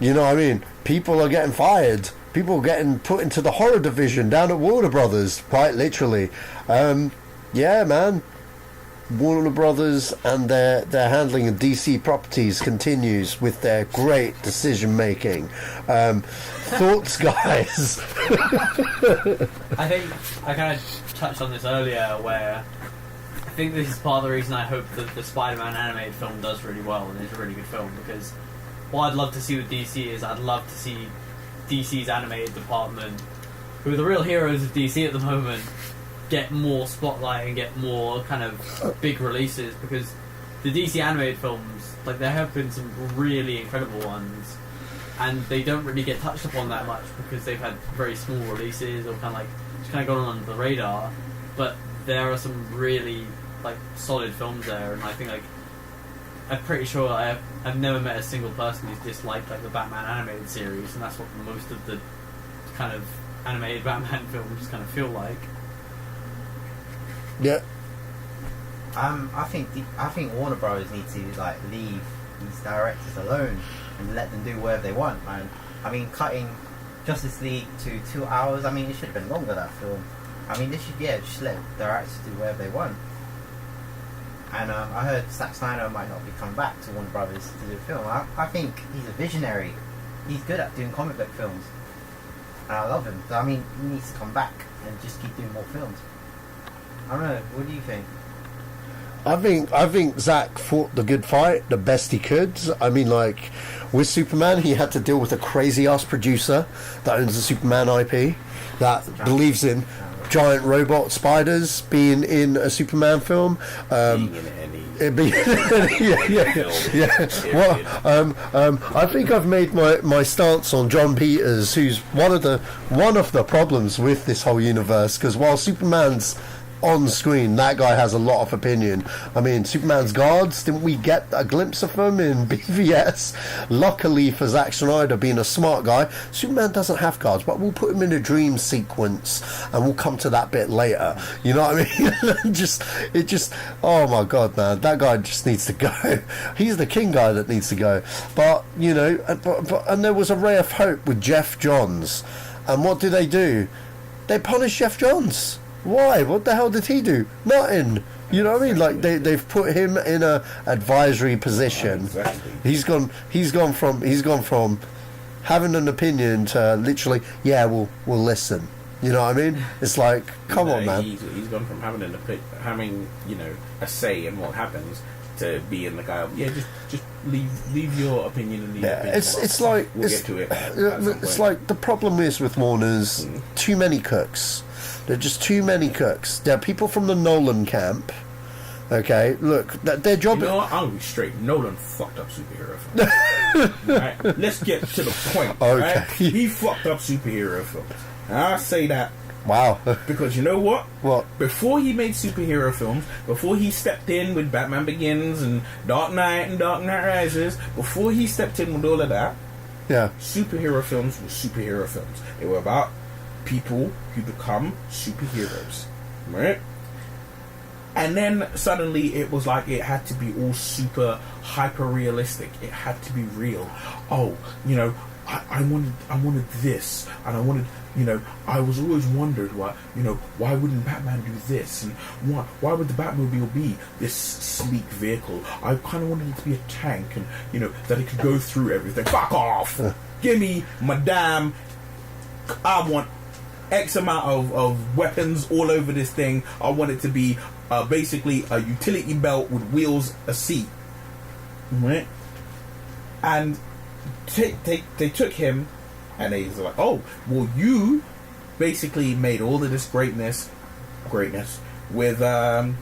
You know what I mean? People are getting fired. People are getting put into the horror division down at Warner Brothers, quite literally. Yeah, man. Warner Brothers and their handling of DC properties continues with their great decision making. Thoughts, guys? I think I kind of touched on this earlier, where I think this is part of the reason I hope that the Spider-Man animated film does really well and is a really good film, because what I'd love to see with DC is I'd love to see DC's animated department, who are the real heroes of DC at the moment, get more spotlight and get more kind of big releases, because the DC animated films, like, there have been some really incredible ones, and they don't really get touched upon that much because they've had very small releases or kind of like just kind of gone under the radar. But there are some really like solid films there, and I think like I'm pretty sure I've never met a single person who's disliked like the Batman animated series, and that's what most of the kind of animated Batman films kind of feel like. Yeah. I think Warner Bros. Need to like leave these directors alone and let them do whatever they want, man. I mean, cutting Justice League to 2 hours, I mean, it should have been longer, that film. I mean, they should, just let directors do whatever they want. And I heard Zack Snyder might not be coming back to Warner Brothers to do a film. I think he's a visionary. He's good at doing comic book films. And I love him. So, I mean, he needs to come back and just keep doing more films. I don't know, what do you think? I think Zack fought the good fight the best he could. I mean, like, with Superman, he had to deal with a crazy-ass producer that owns the Superman IP, that believes in giant robot spiders being in a Superman film. I think I've made my stance on John Peters, who's one of the problems with this whole universe, because while Superman's on screen, that guy has a lot of opinion. I mean, Superman's guards, didn't we get a glimpse of them in BVS? Luckily for Zack Snyder being a smart guy, Superman doesn't have guards, but we'll put him in a dream sequence and we'll come to that bit later. You know what I mean? Oh my god, man, that guy just needs to go. He's the king guy that needs to go. But, you know, and there was a ray of hope with Jeff Johns. And what do? They punish Jeff Johns. Why? What the hell did he do? Nothing. You know what I mean? Like they've put him in a advisory position. Exactly. He's gone from having an opinion to literally, we'll listen. You know what I mean? It's like, come on, man. He's gone from having a say in what happens to being the guy of just leave your opinion and leave your opinion. It's like we'll get to it. It's like the problem is with Warner's too many cooks. There are just too many cooks. There are people from the Nolan camp. Okay, look, their job. You know what? I'm gonna be straight. Nolan fucked up superhero films. Right? Let's get to the point. Okay, right? He fucked up superhero films. And I say that. Wow. Because you know what? What? Before he made superhero films, before he stepped in with Batman Begins and Dark Knight and Dark Knight Rises, before he stepped in with all of that, superhero films were superhero films. They were about people who become superheroes, right? And then suddenly it was like it had to be all super hyper realistic. It had to be real. Oh, you know, I wanted this, and I wanted, you know, I was always wondered why wouldn't Batman do this, and why would the Batmobile be this sleek vehicle? I kind of wanted it to be a tank, and you know that it could go through everything. Fuck off! Give me my damn. I want X amount of weapons all over this thing. I want it to be basically a utility belt with wheels, a seat, right? And they took him, and they was like, oh, well, you basically made all of this greatness with Batman.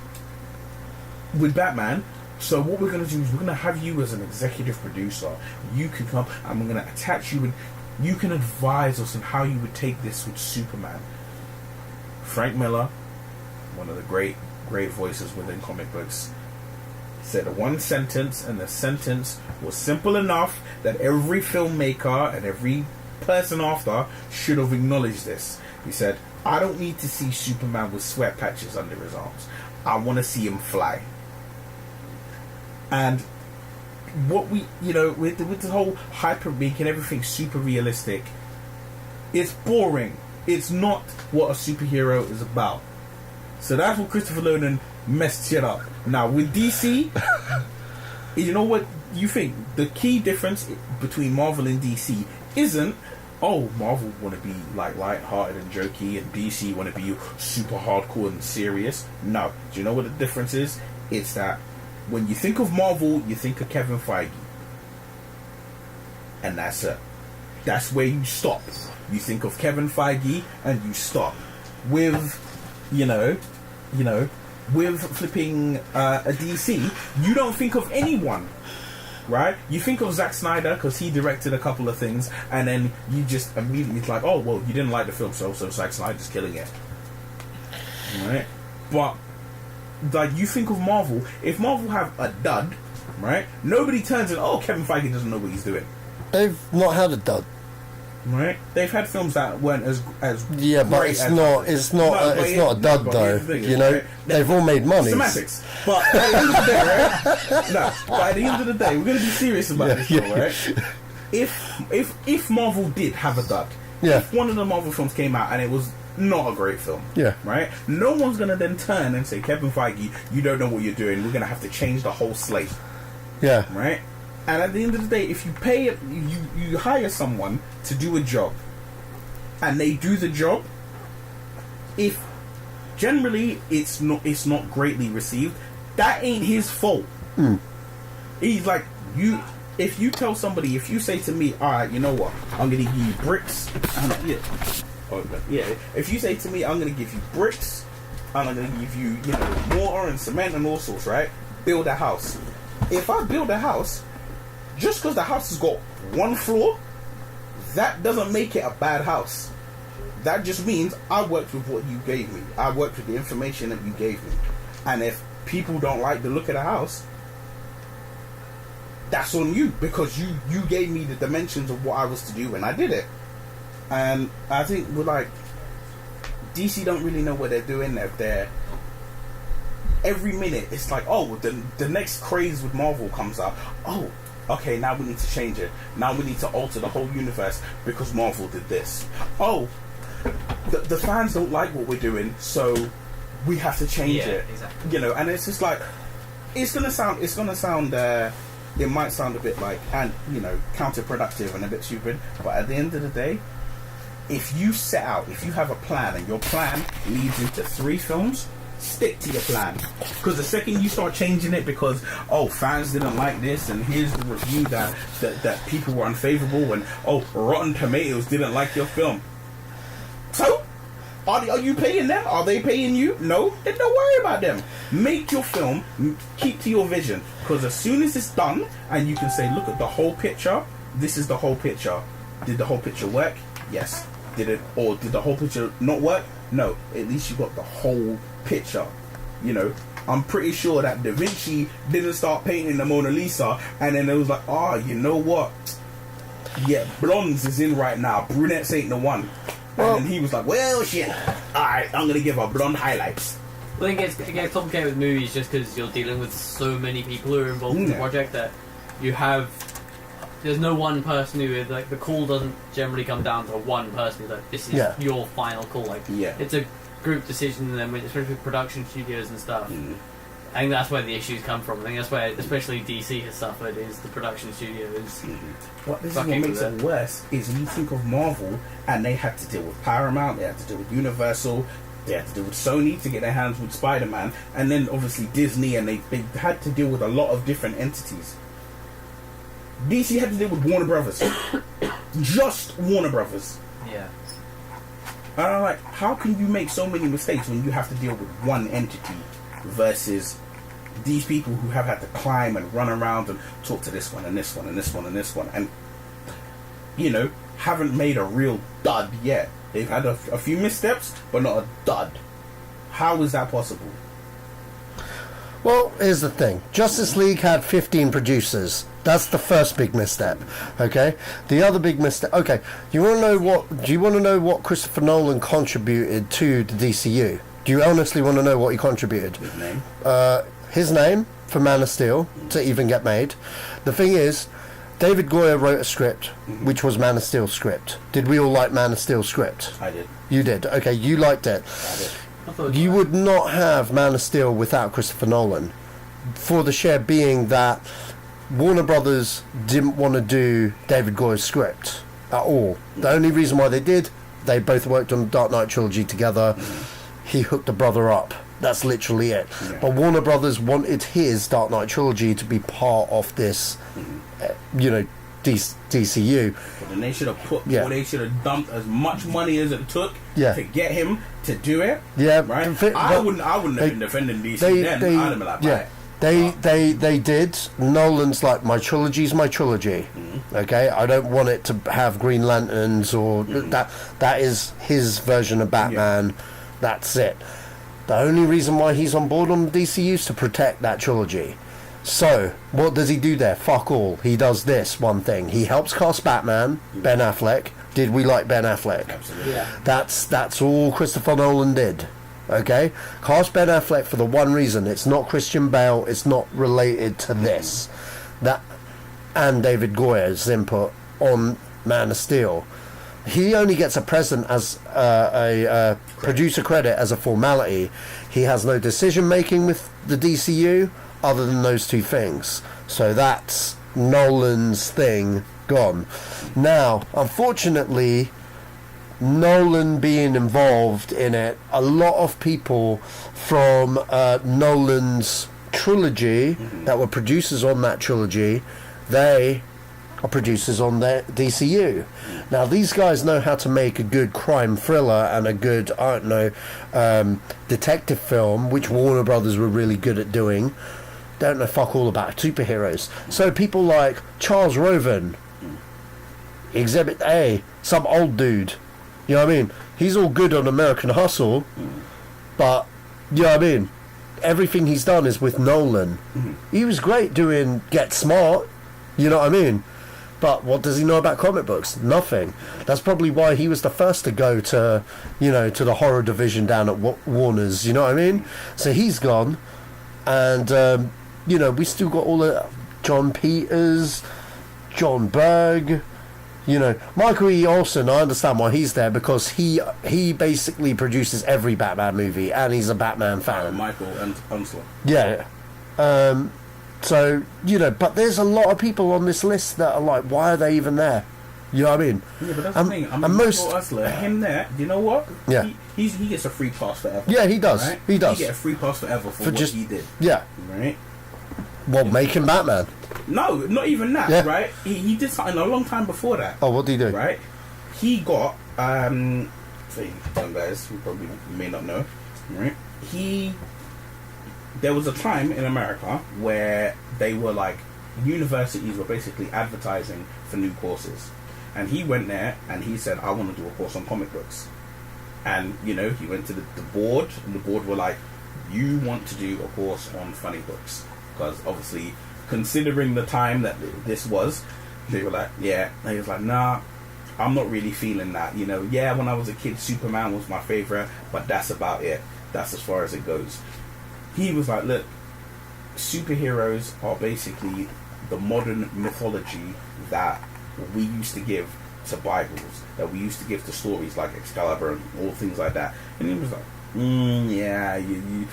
So what we're going to do is we're going to have you as an executive producer. You can come, and we're going to attach you, and you can advise us on how you would take this with Superman. Frank Miller, one of the great voices within comic books, said one sentence, and the sentence was simple enough that every filmmaker and every person after should have acknowledged this. He said, I don't need to see Superman with sweat patches under his arms. I want to see him fly. And what we, you know, with the whole hyper making everything super realistic, it's boring. It's not what a superhero is about. So that's what Christopher Nolan messed shit up. Now with DC, you know what you think? The key difference between Marvel and DC isn't, oh, Marvel want to be like light-hearted and jokey, and DC want to be super hardcore and serious. No. Do you know what the difference is? It's that when you think of Marvel, you think of Kevin Feige. And that's it. That's where you stop. You think of Kevin Feige and you stop. With, with flipping a DC, you don't think of anyone. Right? You think of Zack Snyder because he directed a couple of things, and then you just immediately like, oh, well, you didn't like the film, so Zack Snyder's killing it. Right? But, like, you think of Marvel, if Marvel have a dud, right? Nobody turns in, oh, Kevin Feige doesn't know what he's doing. They've not had a dud. Right? They've had films that weren't as yeah, but great it's as not a dud though. Right? They've all made money. Semantics. But at the end of the day, right? No. But at the end of the day, we're going to be serious about this, though, right? If Marvel did have a dud, if one of the Marvel films came out and it was not a great film, right? No one's going to then turn and say, Kevin Feige, you don't know what you're doing. We're going to have to change the whole slate. Yeah. Right? And at the end of the day, if you pay, you hire someone to do a job, and they do the job, if generally it's not greatly received, that ain't his fault. He's like, if you tell somebody, if you say to me, all right, you know what, I'm gonna give you bricks, if you say to me, I'm gonna give you bricks, and I'm gonna give you, mortar and cement and all sorts, right? Build a house. If I build a house, just because the house has got one floor, that doesn't make it a bad house. That just means I worked with what you gave me. I worked with the information that you gave me. And if people don't like the look of the house, that's on you, because you gave me the dimensions of what I was to do and I did it. And I think we're like, DC don't really know what they're doing. They're every minute it's like, oh, the next craze with Marvel comes out. Oh, okay, now we need to change it. Now we need to alter the whole universe because Marvel did this. Oh, the fans don't like what we're doing, so we have to change it. Exactly. And it's just like, it might sound a bit like, and counterproductive and a bit stupid, but at the end of the day, if you have a plan and your plan leads into 3 films, stick to your plan, because the second you start changing it because fans didn't like this and here's the review that people were unfavorable and Rotten Tomatoes didn't like your film, so are you paying them? Are they paying you? No, then don't worry about them. Make your film, keep to your vision, because as soon as it's done and you can say, look at the whole picture, this is the whole picture. Did the whole picture work? Yes. Did the whole picture not work? No. At least you got the whole picture. I'm pretty sure that Da Vinci didn't start painting the Mona Lisa and then it was like, you know what? Yeah, blondes is in right now. Brunettes ain't the one. And then he was like, well, shit. Alright, I'm gonna give her blonde highlights. I think it gets complicated with movies just because you're dealing with so many people who are involved in the project that there's no one person who is like, the call doesn't generally come down to one person who's like, this is your final call. Like, it's a group decision, and then especially with production studios and stuff. I think that's where the issues come from. I think that's where especially DC has suffered, is the production studios. What makes it worse is you think of Marvel and they had to deal with Paramount, they had to deal with Universal, they had to deal with Sony to get their hands with Spider-Man, and then obviously Disney, and they had to deal with a lot of different entities. DC had to deal with Warner Brothers. Just Warner Brothers. Yeah. And I'm like, how can you make so many mistakes when you have to deal with one entity versus these people who have had to climb and run around and talk to this one and this one and this one and this one and haven't made a real dud yet. They've had a few missteps, but not a dud. How is that possible? Well, here's the thing. Justice League had 15 producers. That's the first big misstep. Okay? The other big misstep... Okay, do you want to know what Christopher Nolan contributed to the DCU? Do you honestly want to know what he contributed? His name? His name for Man of Steel to even get made. The thing is, David Goyer wrote a script, which was Man of Steel's script. Did we all like Man of Steel's script? I did. You did. Okay, you liked it. I did. You would not have Man of Steel without Christopher Nolan, for the sheer being that Warner Brothers didn't want to do David Goyer's script at all. The only reason why they both worked on the Dark Knight trilogy together. He hooked the brother up. That's literally it. Yeah. But Warner Brothers wanted his Dark Knight trilogy to be part of this, DCU. But then they should have or they should have dumped as much money as it took to get him to do it. Yeah, right. I wouldn't have been defending DC then. I'd have been like, They did. Nolan's like, my trilogy's my trilogy. Okay, I don't want it to have Green Lanterns or that is his version of Batman. That's it. The only reason why he's on board on the DCU is to protect that trilogy. So, what does he do there? Fuck all. He does this one thing. He helps cast Batman, Ben Affleck. Did we like Ben Affleck? Absolutely. Yeah. That's all Christopher Nolan did. Okay? Cast Ben Affleck for the one reason. It's not Christian Bale. It's not related to this. That and David Goyer's input on Man of Steel. He only gets a present as a producer credit as a formality. He has no decision making with the DCU other than those two things. So that's Nolan's thing gone. Now, unfortunately, Nolan being involved in it, a lot of people from Nolan's trilogy that were producers on that trilogy, they are producers on the DCU. Now, these guys know how to make a good crime thriller and a good, detective film, which Warner Brothers were really good at doing. Don't know fuck all about superheroes. So people like Charles Roven, Exhibit A, some old dude, you know what I mean? He's all good on American Hustle, but, you know what I mean? Everything he's done is with Nolan. He was great doing Get Smart, you know what I mean? But what does he know about comic books? Nothing. That's probably why he was the first to go to, to the horror division down at Warner's, you know what I mean? So he's gone, and, we still got all the John Peters, John Berg, Michael E. Olsen. I understand why he's there, because he basically produces every Batman movie, and he's a Batman fan. Michael Unsler. Yeah. So, but there's a lot of people on this list that are like, why are they even there? You know what I mean? Yeah, but that's the thing. And most Unsler, him there, you know what? Yeah. He gets a free pass forever. Yeah, he does. Right? He does. He gets a free pass forever for what just, he did. Yeah. Right? Well, making Batman. No, not even that, yeah. Right? He did something a long time before that. Oh, what did he do? Right? He got, some guys who probably may not know, right? There was a time in America where they were like, universities were basically advertising for new courses. And he went there and he said, I want to do a course on comic books. And, he went to the board, and the board were like, you want to do a course on funny books. Because obviously, considering the time that this was, they were like, yeah. And he was like, nah, I'm not really feeling that. Yeah, when I was a kid, Superman was my favorite, but that's about it. That's as far as it goes. He was like, look, superheroes are basically the modern mythology that we used to give to Bibles, that we used to give to stories like Excalibur and all things like that. And he was like, yeah, you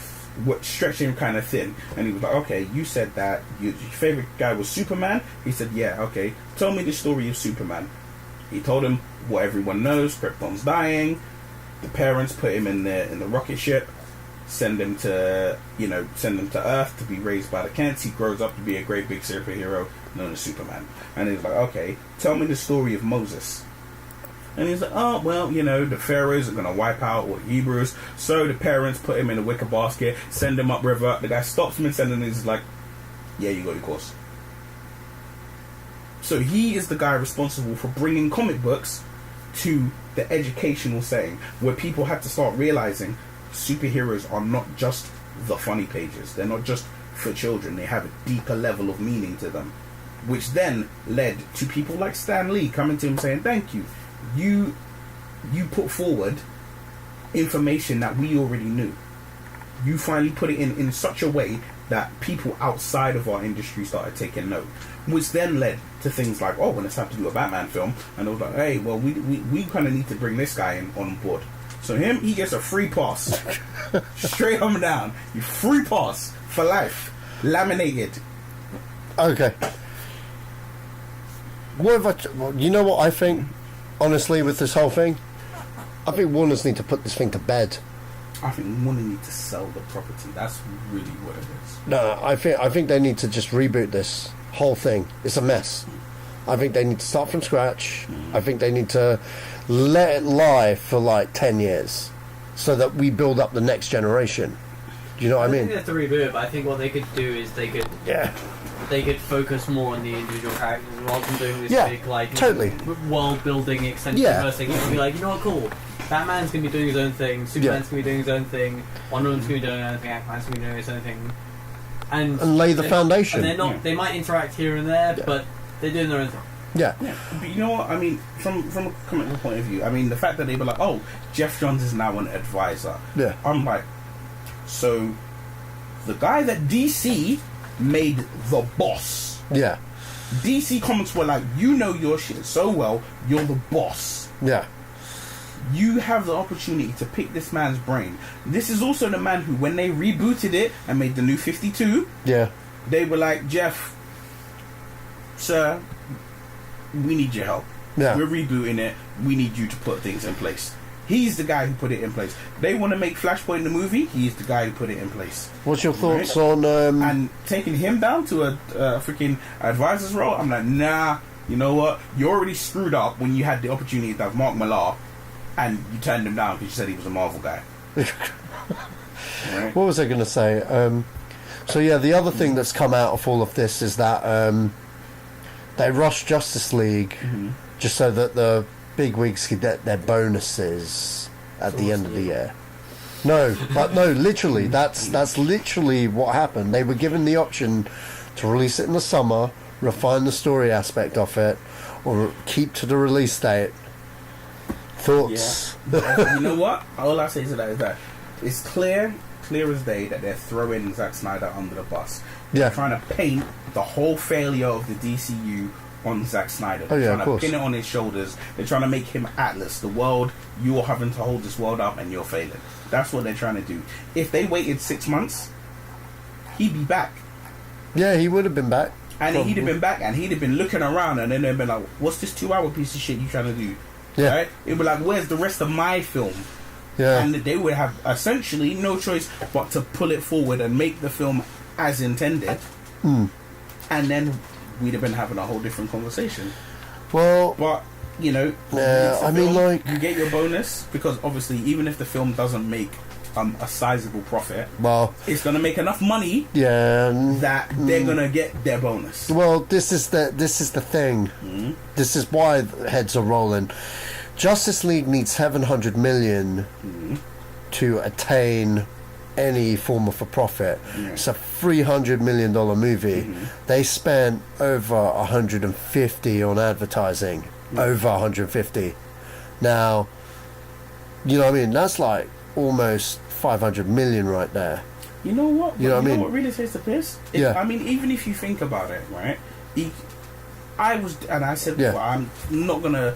stretching him kind of thin. And he was like, okay, you said that your favorite guy was Superman. He said, yeah, okay, tell me the story of Superman. He told him what everyone knows: Krypton's dying, the parents put him in the rocket ship, send him to Earth to be raised by the Kents. He grows up to be a great big superhero known as Superman. And he's like, okay, tell me the story of Moses. And he's like, oh, well, the pharaohs are going to wipe out all the Hebrews. So the parents put him in a wicker basket, send him upriver. The guy stops him and sends him, and he's like, yeah, you got your course. So he is the guy responsible for bringing comic books to the educational setting, where people had to start realizing superheroes are not just the funny pages. They're not just for children. They have a deeper level of meaning to them, which then led to people like Stan Lee coming to him saying, thank you. You put forward information that we already knew. You finally put it in such a way that people outside of our industry started taking note, which then led to things like, oh, when it's time to do a Batman film, and it was like, hey, well, we kind of need to bring this guy on board. So he gets a free pass. Straight up and down. You free pass for life. Laminated. Okay. You know what I think, honestly, with this whole thing? I think Warner's need to put this thing to bed. I think Warner need to sell the property. That's really what it is. No, I think they need to just reboot this whole thing. It's a mess. I think they need to start from scratch. I think they need to let it lie for like 10 years so that we build up the next generation. Do you know what I mean? I think they have to reboot it, but I think what they could do is they could focus more on the individual characters rather than doing this big like world building extensive thing. You can be like, you know what, cool. Batman's gonna be doing his own thing, Superman's gonna be doing his own thing, Wonder Woman's gonna be doing his own thing, Aquaman's gonna be doing his own thing. And lay the foundation. And they're not they might interact here and there, but they're doing their own thing. Yeah. But you know what? I mean, from a comic book point of view, I mean, the fact that they were like, oh, Jeff Johns is now an advisor. Yeah. I'm like, so the guy that DC made the boss. Yeah. DC Comics were like, you know your shit so well, you're the boss. Yeah. You have the opportunity to pick this man's brain. This is also the man who, when they rebooted it and made the new 52, they were like, Jeff, sir, we need your help. Yeah. We're rebooting it. We need you to put things in place. He's the guy who put it in place. They want to make Flashpoint the movie. He's the guy who put it in place. What's your thoughts on... And taking him down to a freaking advisor's role? I'm like, nah, you know what? You already screwed up when you had the opportunity to have Mark Millar and you turned him down because you said he was a Marvel guy. Right? What was I going to say? So yeah, the other thing that's come out of all of this is that they rushed Justice League just so that the bigwigs could get their bonuses at the end of the year. No, literally, that's literally what happened. They were given the option to release it in the summer, refine the story aspect of it, or keep to the release date. Thoughts? Yeah. You know what? All I say to that is that it's clear as day that they're throwing Zack Snyder under the bus. They're trying to paint the whole failure of the DCU on Zack Snyder. They're trying to pin it on his shoulders. They're trying to make him Atlas, the world. You're having to hold this world up and you're failing. That's what they're trying to do. If they waited 6 months, he'd be back. Yeah, he would have been back. And he'd have been back and he'd have been looking around and then they'd been like, what's this 2-hour piece of shit you trying to do? Yeah. Right? It'd be like, where's the rest of my film? Yeah. And they would have essentially no choice but to pull it forward and make the film as intended. And then we'd have been having a whole different conversation. Well, but you know, I mean, like, you get your bonus because obviously, even if the film doesn't make a sizable profit, well, it's going to make enough money, that they're going to get their bonus. Well, this is the thing. This is why the heads are rolling. Justice League needs 700 million to attain any form of a profit. It's a $300 million movie. They spent over 150 on advertising. Over 150. Now, you know what I mean? That's like almost 500 million right there. You know what? You know what I mean? What really takes the piss? Yeah. I mean, even if you think about it, right? I said, well, I'm not gonna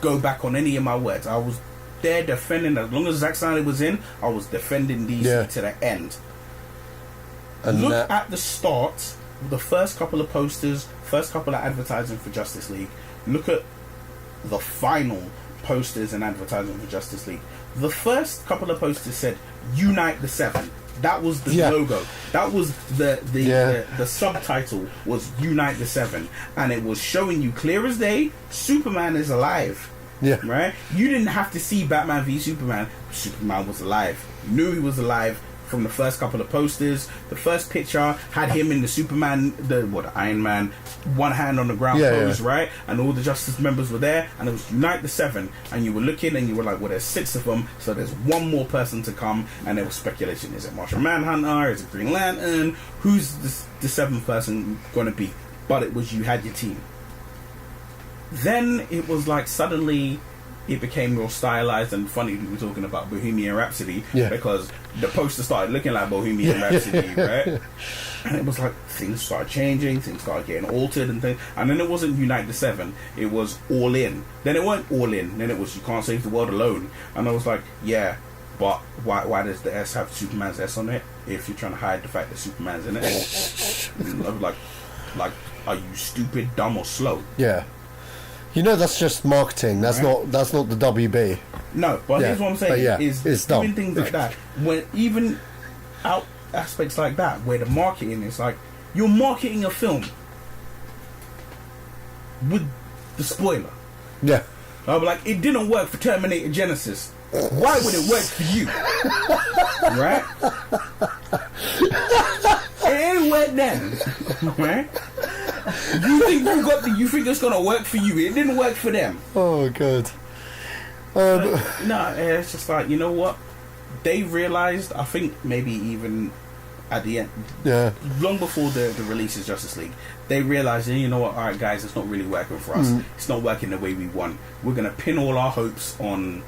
go back on any of my words. I was there defending, as long as Zack Snyder was in, I was defending DC to the end. And look at the start, the first couple of posters, first couple of advertising for Justice League. Look at the final posters and advertising for Justice League. The first couple of posters said "Unite the Seven." That was the logo. That was the subtitle was "Unite the Seven," and it was showing you clear as day Superman is alive. Yeah. Right? You didn't have to see Batman v Superman. Superman was alive. You knew he was alive from the first couple of posters. The first picture had him in the Superman, the Iron Man, one hand on the ground pose, right? And all the Justice members were there, and it was Unite the Seven. And you were looking, and you were like, well, there's 6 of them, so there's one more person to come. And there was speculation: is it Martian Manhunter? Is it Green Lantern? Who's the 7th person going to be? But it was, you had your team. Then it was like suddenly it became more stylized and funny. We were talking about Bohemian Rhapsody Yeah. because the poster started looking like Bohemian Rhapsody, right? And it was like things started changing, things started getting altered and things. And then it wasn't Unite the Seven, it was All In. Then it weren't All In, then it was You Can't Save the World Alone. And I was like, yeah, but why does the S have Superman's S on it if you're trying to hide the fact that Superman's in it? And I was like, are you stupid, dumb, or slow? Yeah. You know, that's just marketing. That's Right. not the WB. No, but Yeah, here's what I'm but saying: yeah, is it's doing dumb. things like that, when even out aspects like that, where the marketing is like you're marketing a film with the spoiler. Yeah. I'll be like, it didn't work for Terminator Genesis. Why would it work for you? Right? It ain't work then, right? You think it's gonna work for you? It didn't work for them. Oh, good. No, it's just like, you know what? They realized, I think maybe even at the end, long before the release of Justice League, they realized, you know what? All right, guys, it's not really working for us. It's not working the way we want. We're gonna pin all our hopes on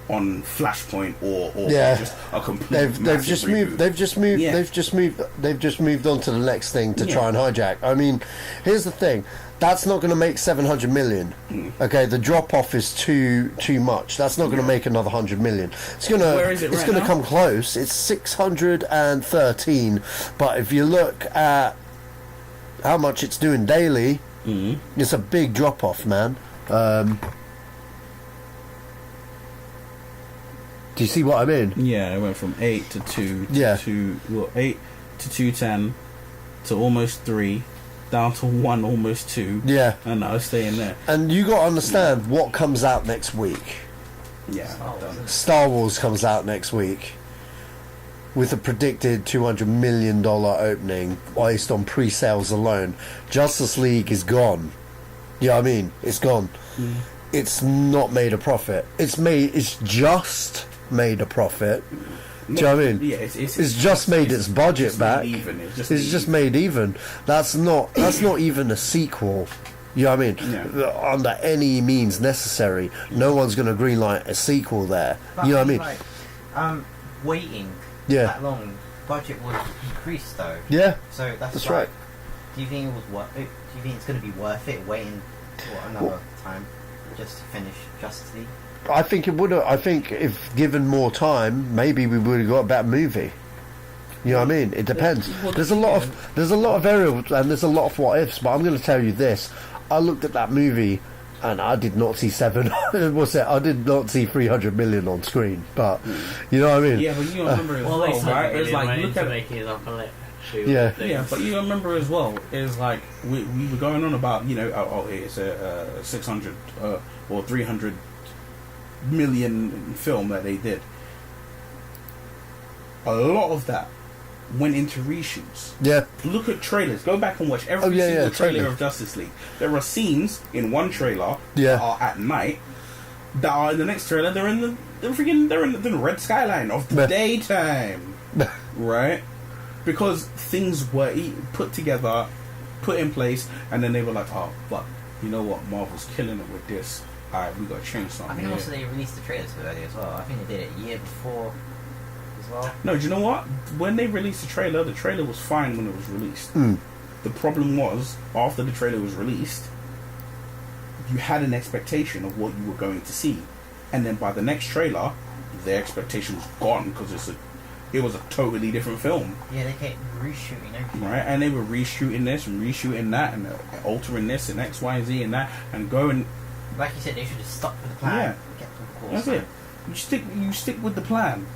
Flashpoint or just a complete. They've just moved on to the next thing to try and hijack. I mean, here's the thing. That's not going to make 700 million. Okay, the drop off is too much. That's not going to make another 100 million. It's going to Where is it right going to now? come close. It's 613. But if you look at how much it's doing daily, it's a big drop off, man. Do you see what I mean? Yeah, it went from 8 to 2 Yeah. to 8 to 210 to almost 3 down to 1, almost 2. Yeah. And now it's staying there. And you got to understand what comes out next week. Yeah. Star Wars comes out next week with a predicted $200 million opening based on pre-sales alone. Justice League is gone. You know what I mean? It's gone. It's not made a profit. It's just made a profit. Do you know what I mean? Yeah, it's just made its budget back. It's just made even. That's not even a sequel. You know what I mean? Yeah. Under any means necessary. No one's going to greenlight a sequel there. But you know what I mean? Like, waiting that long, budget would increase though. Yeah. So that's like, right. Do you think it was worth it? Do you think it's going to be worth it waiting another time just to finish Justice League? I think it would have. I think if given more time, maybe we would have got a better movie. You know what I mean? It depends. There's a lot of variables and there's a lot of what ifs. But I'm going to tell you this: I looked at that movie and I did not see I did not see 300 million on screen. But you know what I mean? Yeah, but you remember as well, right? It's like look at making it up a lit. Yeah, but you remember as well is like we were going on about it's a 600 or 300 million film that they did. A lot of that went into reshoots. Yeah. Look at trailers. Go back and watch every single trailer of Justice League. There are scenes in one trailer that are at night. That are in the next trailer. They're in the red skyline of the daytime, right? Because things were put together, put in place, and then they were like, "Oh, but you know what? Marvel's killing it with this. Alright, we got to change something." I think also they released the trailers too early as well. I think they did it a year before as well. No, do you know what? When they released the trailer was fine when it was released. The problem was, after the trailer was released, you had an expectation of what you were going to see. And then by the next trailer, their expectation was gone because it was a totally different film. Yeah, they kept reshooting everything. Right, and they were reshooting this and reshooting that and altering this and X, Y, and Z and that and going... Like you said, they should have stuck with the plan. Yeah. Kept on course. That's it. You stick with the plan.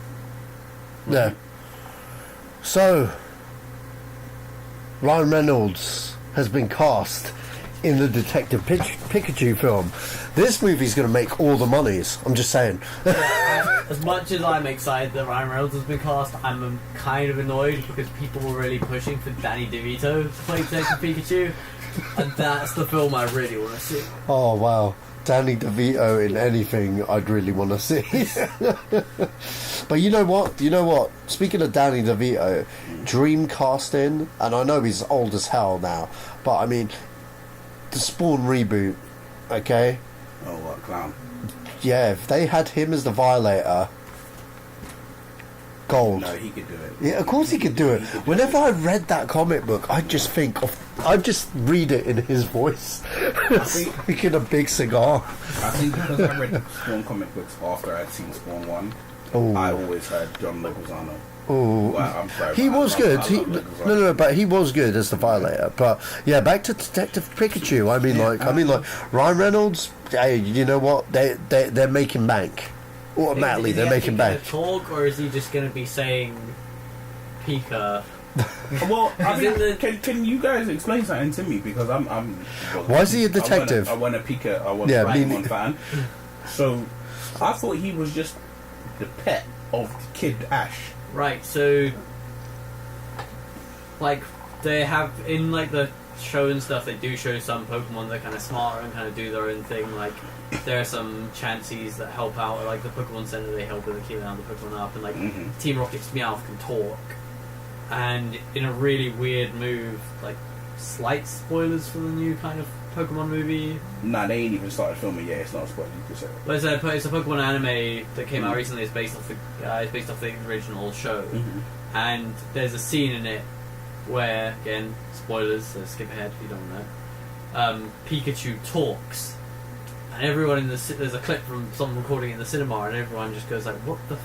Yeah. So, Ryan Reynolds has been cast in the Detective Pikachu film. This movie's going to make all the monies. I'm just saying. As much as I'm excited that Ryan Reynolds has been cast, I'm kind of annoyed because people were really pushing for Danny DeVito to play Detective Pikachu, and that's the film I really want to see. Oh wow, Danny DeVito in anything I'd really want to see. But you know what? Speaking of Danny DeVito, dream casting, and I know he's old as hell now, but I mean, the Spawn reboot, okay? Oh, what clown? if they had him as the Violator, gold. No, he could do it. Yeah, of course he could do it. Whenever I read that comic book, I just read it in his voice. Like in a big cigar. I think because I read Spawn comic books after I'd seen Spawn 1, I always heard John Leguizamo. Oh, well, I'm sorry, he was good. No, but he was good as the Violator. But yeah, back to Detective Pikachu. I mean, like Ryan Reynolds. Hey, you know what? They're making bank. Automatically, they're making bank. Talk, or is he just going to be saying Pika? Well, I mean, can you guys explain something to me? Because I'm why is he a detective? I want a Pokemon fan. So I thought he was just the pet of Kid Ash. Right. So, like, they have in like the show and stuff. They do show some Pokemon that are kind of smarter and kind of do their own thing. Like, there are some Chanseys that help out. Like the Pokemon Center, they help with keeping the Pokemon up, and like Team Rocket's Meowth can talk. And in a really weird move, like slight spoilers for the new kind of Pokemon movie. Nah, they ain't even started filming yet. It's not a spoiler. You could say. But it's a Pokemon anime that came out recently. It's based off the original show, and there's a scene in it where, again, spoilers. So skip ahead if you don't know. Pikachu talks, and everyone in there's a clip from someone recording in the cinema, and everyone just goes like, "What the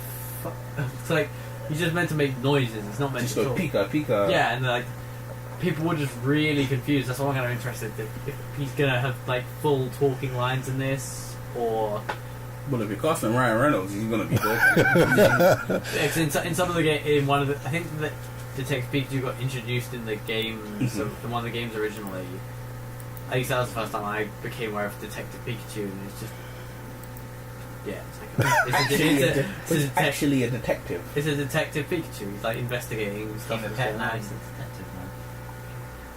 fuck?" It's like. He's just meant to make noises. It's not meant to talk. Pika, Pika. Yeah, and like people were just really confused. That's why I'm kind of interested if he's gonna have like full talking lines in this, or. Well, if you're casting Ryan Reynolds, he's gonna be talking. in some of the in one of the, I think that Detective Pikachu got introduced in the game, so in one of the games originally. At least that was the first time I became aware of Detective Pikachu, and it's just. Yeah, it's like actually a detective. It's a detective Pikachu. He's like investigating stuff in Pet Night.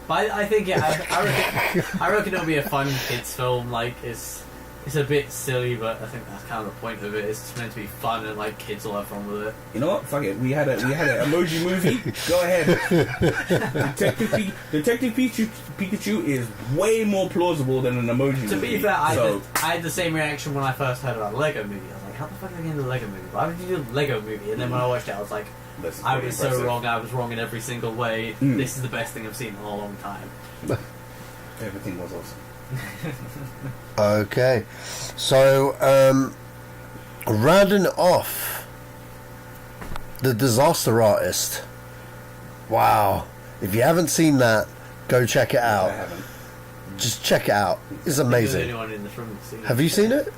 But I think I reckon it'll be a fun kids film. Like it's a bit silly, but I think that's kind of the point of it. It's just meant to be fun and like kids will have fun with it. You know what? Fuck it. We had an emoji movie. Go ahead. Detective Pikachu is way more plausible than an emoji movie. To be fair, I had the same reaction when I first heard about the Lego movie. I was like, how the fuck are they getting the Lego movie? Why would you do the Lego movie? And then when I watched it, I was like, I was so wrong. I was wrong in every single way. This is the best thing I've seen in a long time. Everything was awesome. Okay, so rounding off the Disaster Artist. Wow, if you haven't seen that, go check it out. I haven't. Just check it out. It's amazing. Anyone in this room has seen Have you seen it?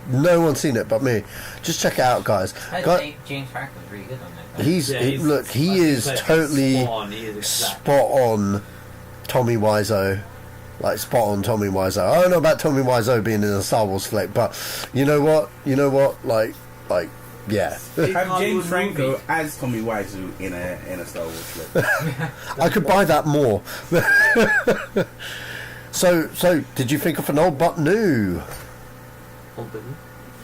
No one's seen it but me. Just check it out, guys. James Franklin's really good on it. He is totally spot on Tommy Wiseau. Like spot on Tommy Wiseau. I don't know about Tommy Wiseau being in a Star Wars flick, but you know what? Like yeah. Have James Franco as Tommy Wiseau in a Star Wars flick. I could buy that more. So did you think of an old but new?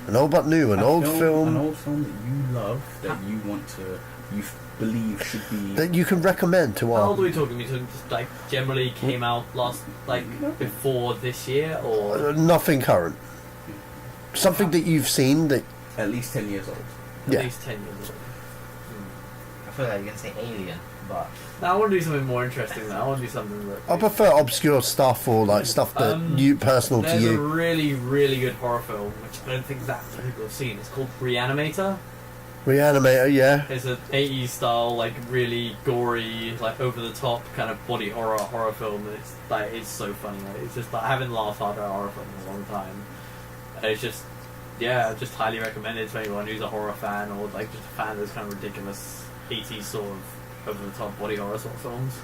An old but new, an old film that you love, that you want to, you believe should be, that you can recommend to How our. old are we talking? We talking just like generally came out before this year, or Nothing current. Something that you've seen that at least 10 years old. Yeah. At least 10 years old. I feel like you're gonna say Alien, but No, I want to do something more interesting. Though I want to do something that I prefer obscure stuff or like stuff that you personal to there's a you. really, really good horror film which I don't think that many people have seen. It's called Reanimator. Reanimator, yeah. It's an 80s style, like really gory, like over the top kind of body horror film. And it's like it's so funny. Like, it's just like I haven't laughed hard at a horror film in a long time. And it's just just highly recommended to anyone who's a horror fan or like just a fan of those kind of ridiculous 80s sort of over the top body horror sort of films.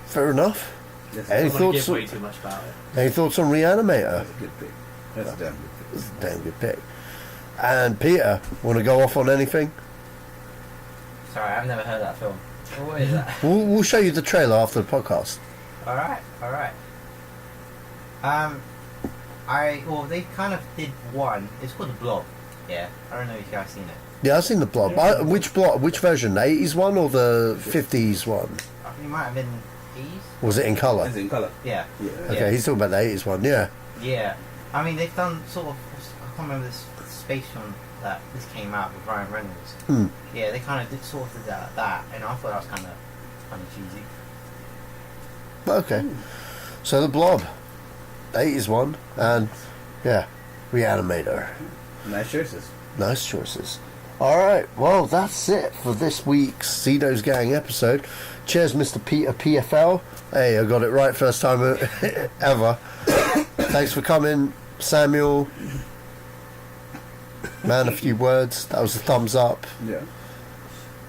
Fair enough. Yes, Any I don't want to thoughts? give way too much about it. Any thoughts on Reanimator? That's a good pick. That's a damn good pick. That's a damn good pick. And Peter, want to go off on anything? sorry, I've never heard that film. What is that? We'll show you the trailer after the podcast. Alright. Well, they kind of did one. It's called The Blob. Yeah, I don't know if you guys seen it. Yeah, I've seen the Blob. Which Blob? Which version? The 80s one or the 50s one? I think it might have been 80s. Was it in colour? It's in colour. Yeah. Okay, he's talking about the 80s one, yeah. Yeah. I mean, they've done sort of, I can't remember this space film that this came out with Ryan Reynolds. Hmm. Yeah, they kind of did sort of that, and I thought that was kind of cheesy. Okay. So the Blob, 80s one, and yeah, Reanimator. Nice choices. Nice choices. Alright, well, that's it for this week's Zedos Gang episode. Cheers, Mr. Peter PFL. Hey, I got it right first time ever. Thanks for coming, Samuel. Man, a few words. That was a thumbs up. Yeah.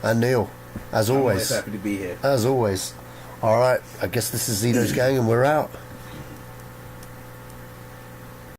And Neil, as always. I'm always happy to be here. As always. Alright, I guess this is Zedos Gang and we're out.